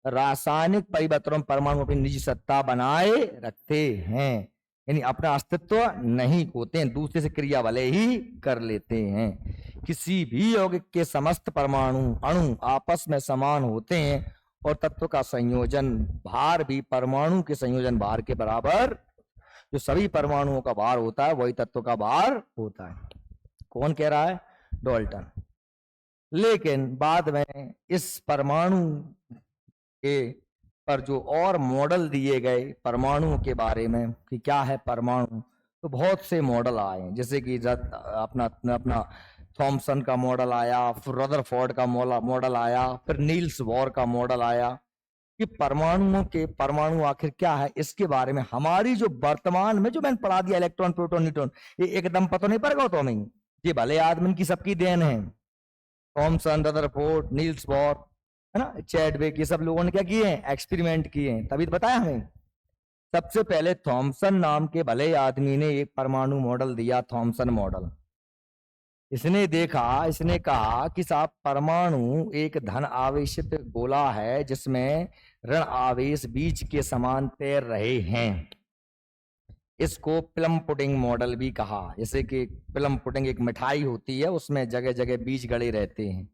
रासायनिक परिवर्तनों में परमाणु अपनी निजी सत्ता बनाए रखते हैं, यानी अपना अस्तित्व नहीं खोते हैं, दूसरे से क्रिया भले ही कर लेते हैं। किसी भी यौगिक के समस्त परमाणु अणु आपस में समान होते हैं, और तत्व का संयोजन भार भी परमाणु के संयोजन भार के बराबर, जो सभी परमाणुओं का भार होता है वही तत्व का भार होता है। कौन कह रहा है? डाल्टन। लेकिन बाद में इस परमाणु के पर जो और मॉडल दिए गए परमाणुओं के बारे में कि क्या है परमाणु, तो बहुत से मॉडल आए, जैसे कि अपना थॉमसन का मॉडल आया, फिर रदरफोर्ड का मॉडल आया, फिर नील्स बोर का मॉडल आया, कि परमाणु आखिर क्या है, इसके बारे में हमारी जो वर्तमान में जो मैंने पढ़ा दिया इलेक्ट्रॉन, प्रोटॉन, न्यूट्रॉन, ये एकदम पता नहीं पड़ गया तो हमें, ये भले आदमी की सबकी देन है। थॉमसन, रदरफोर्ड, नील्स बोर, है ना, चैडविक, ये सब लोगों ने क्या किए हैं? एक्सपेरिमेंट किए हैं, तभी तो बताया हमें। सबसे पहले थॉमसन नाम के भले आदमी ने एक परमाणु मॉडल दिया, थॉमसन मॉडल। इसने कहा कि साहब परमाणु एक धन आवेशित गोला है, जिसमें ऋण आवेश बीज के समान तैर रहे हैं। इसको प्लम पुडिंग मॉडल भी कहा, जैसे कि प्लम पुडिंग एक मिठाई होती है, उसमें जगह जगह बीज गड़े रहते हैं,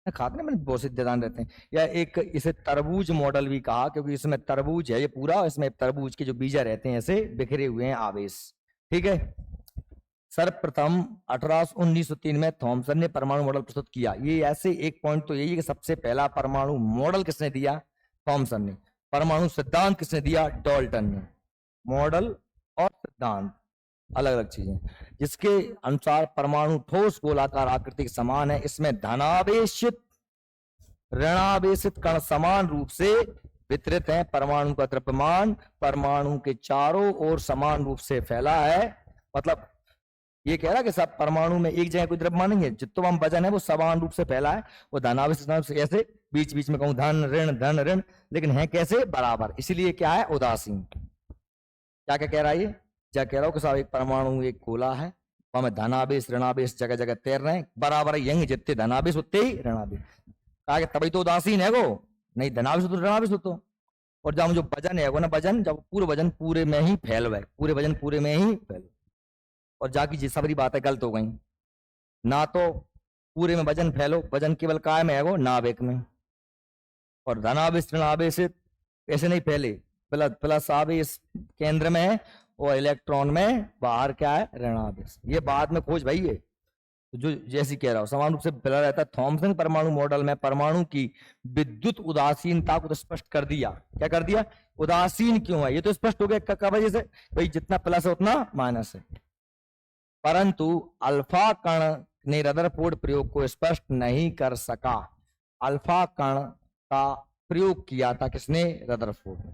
खाते हैं, बहुत से दान रहते हैं। या एक इसे तरबूज मॉडल भी कहा, क्योंकि इसमें तरबूज है ये पूरा, इसमें तरबूज के जो बीजा रहते हैं ऐसे बिखरे हुए हैं आवेश। ठीक है, सर्वप्रथम 1903 में थॉमसन ने परमाणु मॉडल प्रस्तुत किया। ये ऐसे एक पॉइंट तो यही है कि सबसे पहला परमाणु मॉडल किसने दिया? थॉमसन ने। परमाणु सिद्धांत किसने दिया? डाल्टन ने। मॉडल और सिद्धांत अलग अलग चीजें, जिसके अनुसार परमाणु ठोस गोलाकार आकृति के समान है, इसमें धनावेशित ऋणावेशित कण समान रूप से वितरित हैं। परमाणु का द्रव्यमान परमाणु के चारों ओर समान रूप से फैला है। मतलब ये कह रहा है कि सब परमाणु में एक जगह कोई द्रव्यमान नहीं है, जितना वजन है वो समान रूप से फैला है। वो धनावेशित कैसे? बीच बीच में कहूं धन ऋण, लेकिन है कैसे? बराबर। इसलिए क्या है? उदासीन। क्या क्या कह रहा है ये? क्या कह रहा हूं कि साहब एक परमाणु एक गोला है, हमें धनावेश ऋणावेश जगह जगह तैर रहे हैं, बराबर यही, जितने धनावेश उतने ही ऋणावेश। कहा कि तभी तो उदासीन है वो, नहीं धनावेश तो ऋणावेश हो तो। और जब जो वजन है वो ना, वजन जब पूरे वजन पूरे में ही फैल गए, पूरे वजन पूरे में ही फैल, और जाकी जी सबरी बातें गलत हो गई। ना तो पूरे में वजन फैलो, वजन केवल काय में है वो? नाभिक में। और धनावेश ऋणावेश ऐसे नहीं फैले, प्लस आवेश केंद्र में है और इलेक्ट्रॉन में बाहर क्या है? ऋणावेश। ये बाद में खोज भाई, ये जो जैसी कह रहा हूं समान रूप से फैला रहता है। थॉमसन परमाणु मॉडल में परमाणु की विद्युत उदासीनता को तो स्पष्ट कर दिया। क्या कर दिया? उदासीन क्यों है ये तो स्पष्ट हो गया, क्या वजह से? भाई जितना प्लस है उतना माइनस है। परंतु अल्फा कण ने रदरफोर्ड प्रयोग को स्पष्ट नहीं कर सका। अल्फा कण का प्रयोग किया था किसने? रदरफोर्ड ने।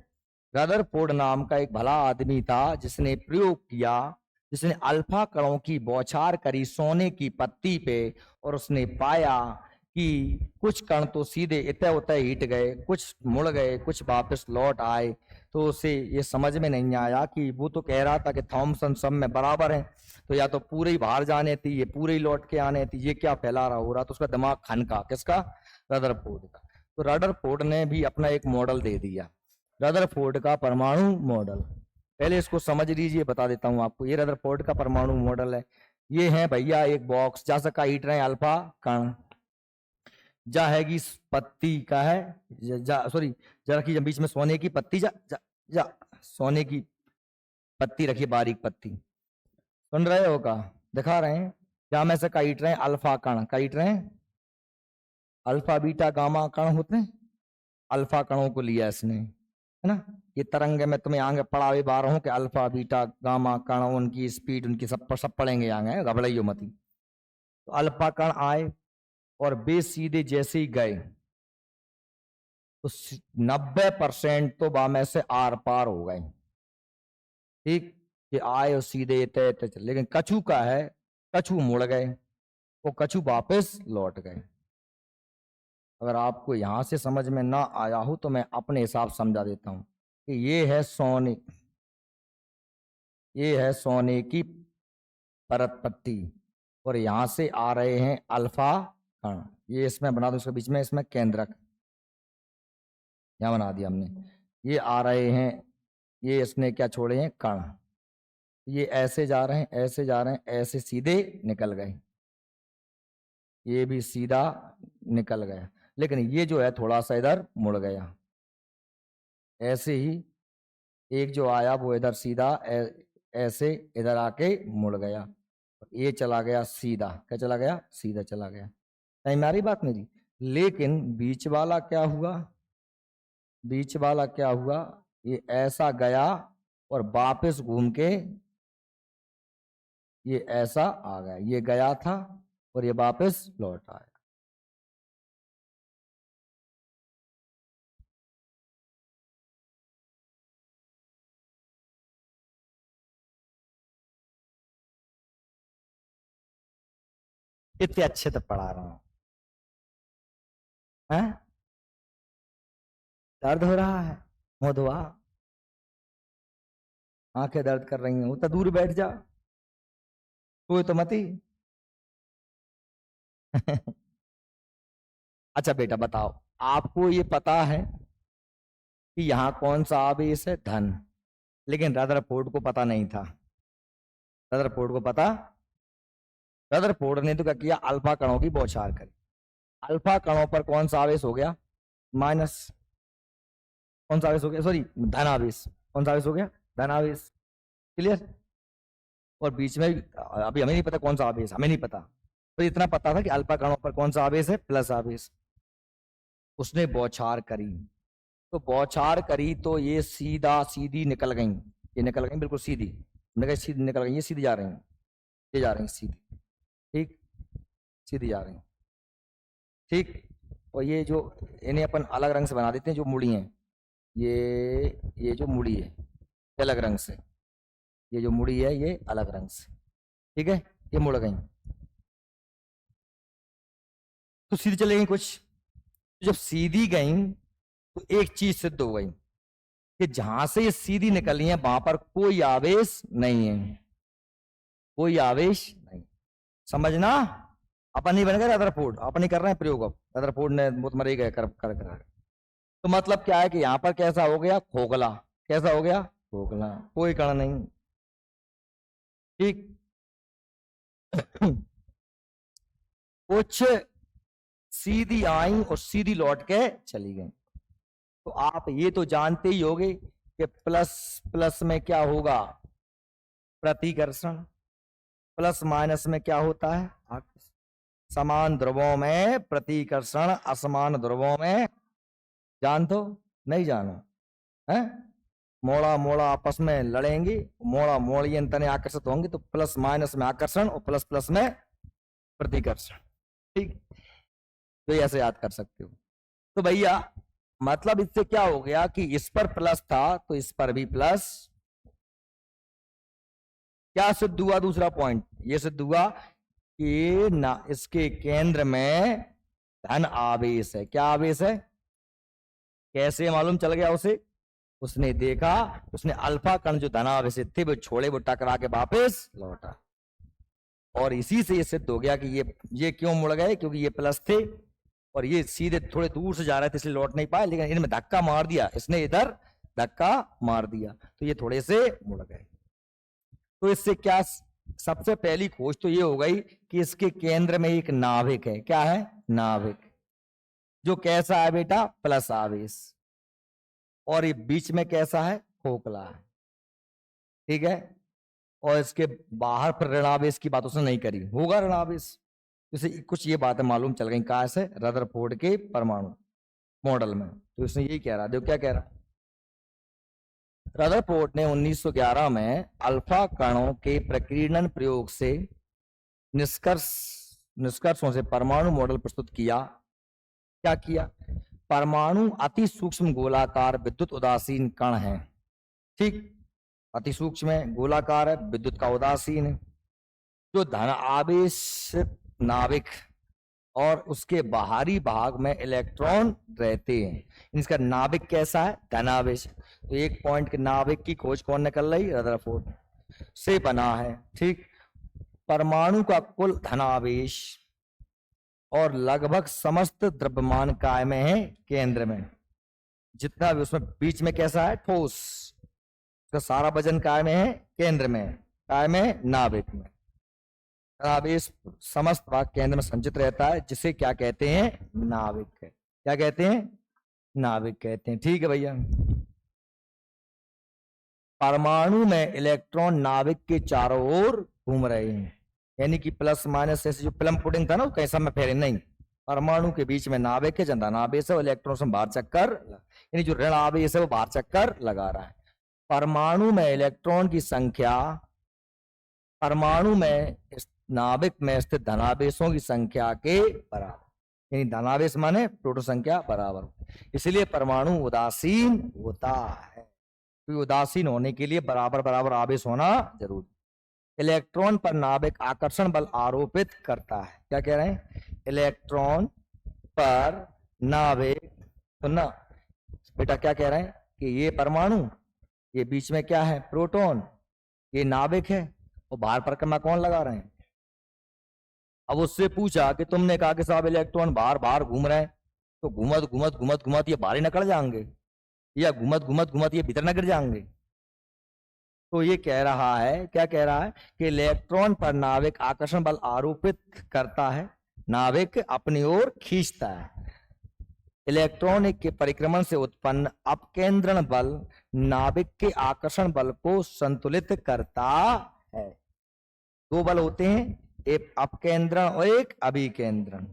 रदरफोर्ड नाम का एक भला आदमी था जिसने प्रयोग किया, जिसने अल्फा कणों की बौछार करी सोने की पत्ती पे, और उसने पाया कि कुछ कण तो सीधे इतः उतः हिट गए, कुछ मुड़ गए, कुछ वापस लौट आए। तो उसे ये समझ में नहीं आया कि वो तो कह रहा था कि थॉमसन सब में बराबर है, तो या तो पूरे ही बाहर जाने थी, ये पूरे ही लौट के आने थी, ये क्या फैला रहा हो रहा। तो उसका दिमाग खनका, किसका? रदरफोर्ड का। तो रदरफोर्ड ने भी अपना एक मॉडल दे दिया, रदरफोर्ड का परमाणु मॉडल। पहले इसको समझ लीजिए, बता देता हूं आपको। ये रदरफोर्ड का परमाणु मॉडल है। ये है भैया एक बॉक्स, जा सका हीट रहे अल्फा कण, जा हैगी पत्ती का है, सॉरी जरा की बीच में सोने की पत्ती, जा या सोने की पत्ती रखी, बारीक पत्ती, सुन रहे हो का, दिखा रहे हैं क्या में से काट रहे हैं, अल्फा कण काट रहे हैं, अल्फा बीटा गामा कण होते हैं, अल्फा कणों को लिया इसने, है ना। ये तरंग में तुम्हें आगे पढ़ा भी बार हूं कि अल्फा बीटा गामा कण, उनकी स्पीड, उनकी सब पढ़ेंगे आगे, घबराइयो मत। तो अल्फा कण आए और वे सीधे जैसे ही गए तो 90% तो में से आर पार हो गए, ठीक। ये आए और सीधे तय तय चले, लेकिन कछू का है, कछू मुड़ गए, वो कछू वापस लौट गए। अगर आपको यहां से समझ में ना आया हो तो मैं अपने हिसाब समझा देता हूं कि ये है सोने की परत पट्टी, और यहां से आ रहे हैं अल्फा कण, ये इसमें बना दो, इसके बीच में इसमें केंद्रक यहां बना दिया हमने, ये आ रहे हैं, ये इसने क्या छोड़े हैं, कण, ये ऐसे जा रहे हैं, ऐसे जा रहे हैं, ऐसे सीधे निकल गए, ये भी सीधा निकल गया, लेकिन ये जो है थोड़ा सा इधर मुड़ गया, ऐसे ही एक जो आया वो इधर सीधा ऐसे इधर आके मुड़ गया, ये चला गया सीधा, क्या चला गया, सीधा चला गया। नहीं हमारी बात मेरी, लेकिन बीच वाला क्या हुआ, बीच वाला क्या हुआ, ये ऐसा गया और वापस घूम के ये ऐसा आ गया, ये गया था और ये वापस लौट आया। इतने अच्छे तो पढ़ा रहा हूं, हैं? दर्द हो रहा है, मुंह धोआ, आंखें दर्द कर रही हैं, वो तो दूर बैठ जा, कोई तो मत ही। अच्छा बेटा बताओ, आपको ये पता है कि यहाँ कौन सा आवेश है, धन, लेकिन रदरफोर्ड को पता नहीं था। रदरफोर्ड को पता, रदरफोर्ड ने तो क्या किया, अल्फा कणों की बौछार करी, अल्फा कणों पर कौन सा आवेश हो गया, माइनस, कौन सा आवेश हो गया, सॉरी धनावेश, कौन सा आवेश हो गया, धनावेश, क्लियर। और बीच में अभी हमें नहीं पता कौन सा आवेश, हमें नहीं पता, तो इतना पता था कि अल्फा कणों पर कौन सा आवेश है, प्लस आवेश। उसने बौछार करी, तो बौछार करी तो ये सीधा सीधी निकल गई, ये निकल गई बिल्कुल सीधी, सीधी निकल गई, ये सीधी जा रही हैं, ये जा रही हैं सीधी, ठीक, सीधी जा रही हैं, ठीक। और ये जो इन्हें अपन अलग रंग से बना देते हैं, जो मुड़ी हैं, ये जो मुड़ी है ये अलग रंग से, ये जो मुड़ी है ये अलग रंग से, ठीक है, ये मुड़ गई तो सीधी चलेगी कुछ, तो जब सीधी गई तो एक चीज सिद्ध हो गई कि जहां से ये सीधी निकली है वहां पर कोई आवेश नहीं है, कोई आवेश नहीं, समझना। अपन नहीं बनेगा रदरफोर्ड, अपन नहीं कर रहे हैं प्रयोग, अब रदरफोर्ड ने बहुत मरे गए कर तो मतलब क्या है कि यहां पर कैसा हो गया, खोखला, कैसा हो गया, खोखला, कोई कण नहीं, ठीक। कुछ सीधी आई और सीधी लौट के चली गई, तो आप ये तो जानते ही होंगे कि प्लस प्लस में क्या होगा, प्रतिकर्षण, प्लस माइनस में क्या होता है, समान ध्रुवों में प्रतिकर्षण, असमान ध्रुवों में, जान तो नहीं जानो है, मोड़ा मोड़ा आपस में लड़ेंगी, मोड़ा मोड़ियन तने आकर्षित होंगे, तो प्लस माइनस में आकर्षण और प्लस प्लस में प्रतिकर्षण, ठीक, तो ऐसे याद कर सकते हो। तो भैया मतलब इससे क्या हो गया कि इस पर प्लस था तो इस पर भी प्लस, क्या सिद्ध हुआ, दूसरा पॉइंट ये सिद्ध हुआ कि ना इसके केंद्र में धन आवेश है, क्या आवेश है, कैसे मालूम चल गया उसे, उसने देखा, उसने अल्फा कण जो धनावेश थे वो छोड़े, वो टकरा के वापस लौटा, और इसी से ये सिद्ध हो गया कि ये क्यों मुड़ गए, क्योंकि ये प्लस थे और ये सीधे थोड़े दूर से जा रहे थे इसलिए लौट नहीं पाए, लेकिन इनमें धक्का मार दिया, इसने इधर धक्का मार दिया तो ये थोड़े से मुड़ गए। तो इससे क्या, सबसे पहली खोज तो ये हो गई कि इसके केंद्र में एक नाभिक है, क्या है, नाभिक, जो कैसा है बेटा, प्लस आवेश, और ये बीच में कैसा है, खोखला है, ठीक है। और इसके बाहर फिर ऋणावेश की बात उसने नहीं करी, होगा ऋणावेश। जैसे कुछ ये बातें मालूम चल गई कहाँ से, रदरफोर्ड के परमाणु मॉडल में। तो इसने यही कह रहा, देखो क्या कह रहा। रदरफोर्ड ने 1911 में अल्फा कणों के प्रकीर्णन प्रयोग से निष्कर्षों से परमाणु मॉडल प्रस्तुत किया। क्या किया? परमाणु अति सूक्ष्म गोलाकार विद्युत उदासीन कण है, ठीक। अति सूक्ष्म है, गोलाकार है, विद्युत का उदासीन है, जो धन आवेश नाभिक और उसके बाहरी भाग में इलेक्ट्रॉन रहते हैं। इसका नाभिक कैसा है? धनावेश। तो एक पॉइंट के नाभिक की खोज कौन ने कर ली? रदरफोर्ड से बना है, ठीक। परमाणु का कुल धनावेश और लगभग समस्त द्रव्यमान काय में है केंद्र में, जितना भी उसमें बीच में कैसा है? ठोस। उसका सारा वजन काय में है? केंद्र में। काय में? नाभिक में। धनावेश समस्त भाग केंद्र में संचित रहता है, जिसे क्या कहते हैं? नाभिक है। क्या कहते हैं? नाभिक कहते हैं, ठीक है भैया। परमाणु में इलेक्ट्रॉन नाभिक के चारों ओर घूम रहे हैं, यानी कि प्लस माइनस ऐसे जो प्लम पुडिंग था ना, वो कैसा में फेरे नहीं। परमाणु के बीच में नाभिक है, जहां धनावेश है, इलेक्ट्रॉन से बाहर चक्कर, यानी जो ऋण आवेश है वो बाहर चक्कर लगा रहा है। परमाणु में इलेक्ट्रॉन की संख्या परमाणु में नाभिक में स्थित धनावेशों की संख्या के बराबर, यानी धनावेश माने प्रोटॉन संख्या बराबर, इसलिए परमाणु उदासीन होता है। तो उदासीन होने के लिए बराबर बराबर आवेश होना जरूरी। इलेक्ट्रॉन पर नाभिक आकर्षण बल आरोपित करता है। क्या कह रहे हैं? इलेक्ट्रॉन पर नाभिक, तो ना बेटा क्या कह रहे हैं कि ये परमाणु, ये बीच में क्या है? प्रोटॉन, ये नाभिक है, और बाहर परिक्रमा कौन लगा रहे हैं? अब उससे पूछा कि तुमने कहा कि साहब इलेक्ट्रॉन बाहर बाहर घूम रहे हैं, तो घूमत घूमत घूमत घूमत ये बाहर ही निकल जाएंगे, या घूमत घूमत घूमत ये भीतर न गिर जाएंगे? तो ये कह रहा है, क्या कह रहा है कि इलेक्ट्रॉन पर नाभिक आकर्षण बल आरोपित करता है, नाभिक अपनी ओर खींचता है। इलेक्ट्रॉन के परिक्रमण से उत्पन्न अपकेंद्रण बल नाभिक के आकर्षण बल को संतुलित करता है। दो बल होते हैं, एक अपकेंद्रण और एक अभिकेंद्रण।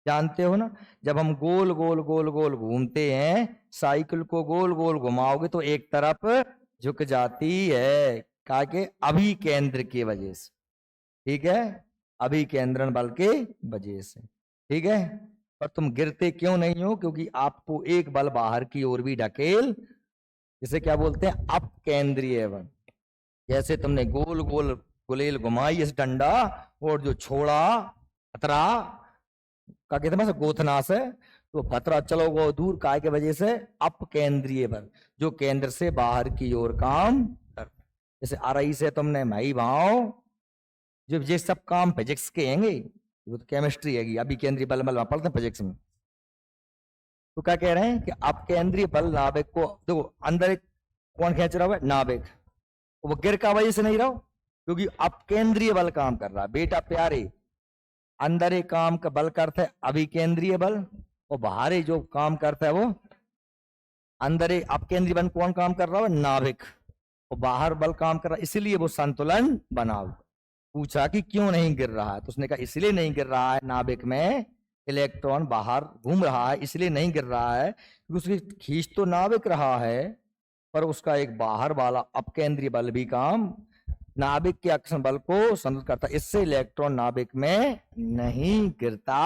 जानते हो ना, जब हम गोल गोल गोल गोल घूमते हैं, साइकिल को गोल गोल घुमाओगे तो एक तरफ झुक जाती है, क्या के? अभिकेंद्र की वजह से, ठीक है, अभिकेंद्रण बल के वजह से, ठीक है। पर तुम गिरते क्यों नहीं हो? क्योंकि आपको एक बल बाहर की ओर भी ढकेल, जिसे क्या बोलते हैं? अपकेंद्रीय बल। जैसे तुमने गोल गोल गुलेल घुमाई इस डंडा, और जो छोड़ा खतरा का कहते हैं गोथना से, तो खतरा चलो वो दूर, काय के वजह से? अपकेंद्रीय बल, जो केंद्र से बाहर की ओर काम कर। जैसे आरई से तुमने मई भाव, जो ये सब काम फिजिक्स के हैंगे, वो तो केमिस्ट्री है, अभी केंद्रीय बल बल पढ़ते हैं फिजिक्स में। तो क्या कह रहे हैं कि अपकेंद्रीय बल नाभिक को, देखो अंदर एक कौन खींच रहा है? नाभिक। वो गिर का वजह से नहीं रहा, क्योंकि अपकेंद्रीय बल काम कर रहा है। बेटा प्यारे, अंदर एक काम का बल करता है अभिकेंद्रीय बल, और बाहर जो काम करता है वो अंदर एक अपकेंद्रीय बल कौन काम कर रहा है? नाभिक। और बाहर बल काम कर रहा है, इसीलिए वो संतुलन बना। पूछा कि क्यों नहीं गिर रहा है, तो उसने कहा इसलिए नहीं गिर रहा है, नाभिक में इलेक्ट्रॉन बाहर घूम रहा है, इसलिए नहीं गिर रहा है, क्योंकि उसकी खींच तो नाभिक रहा है, पर उसका एक बाहर वाला अपकेंद्रीय बल भी काम नाभिक के आकर्षण बल को संतुलित करता है, इससे इलेक्ट्रॉन नाभिक में नहीं गिरता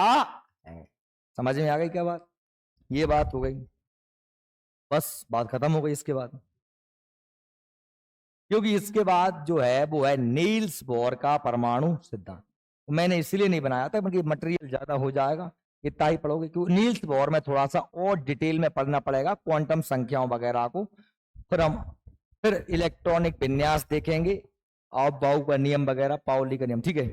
है। समझ में आ गई क्या बात? ये बात हो गई, बस बात खत्म हो गई इसके बाद। क्योंकि इसके बाद जो है वो है नील्स बोर का परमाणु सिद्धांत। मैंने इसलिए नहीं बनाया था क्योंकि मटेरियल ज्यादा हो जाएगा, इतना ही पढ़ोगे, क्योंकि नील्स बोर में थोड़ा सा और डिटेल में पढ़ना पड़ेगा, क्वांटम संख्याओं वगैरह को। फिर इलेक्ट्रॉनिक विन्यास देखेंगे, और बाउ का नियम वगैरह, पाउली का नियम, ठीक है।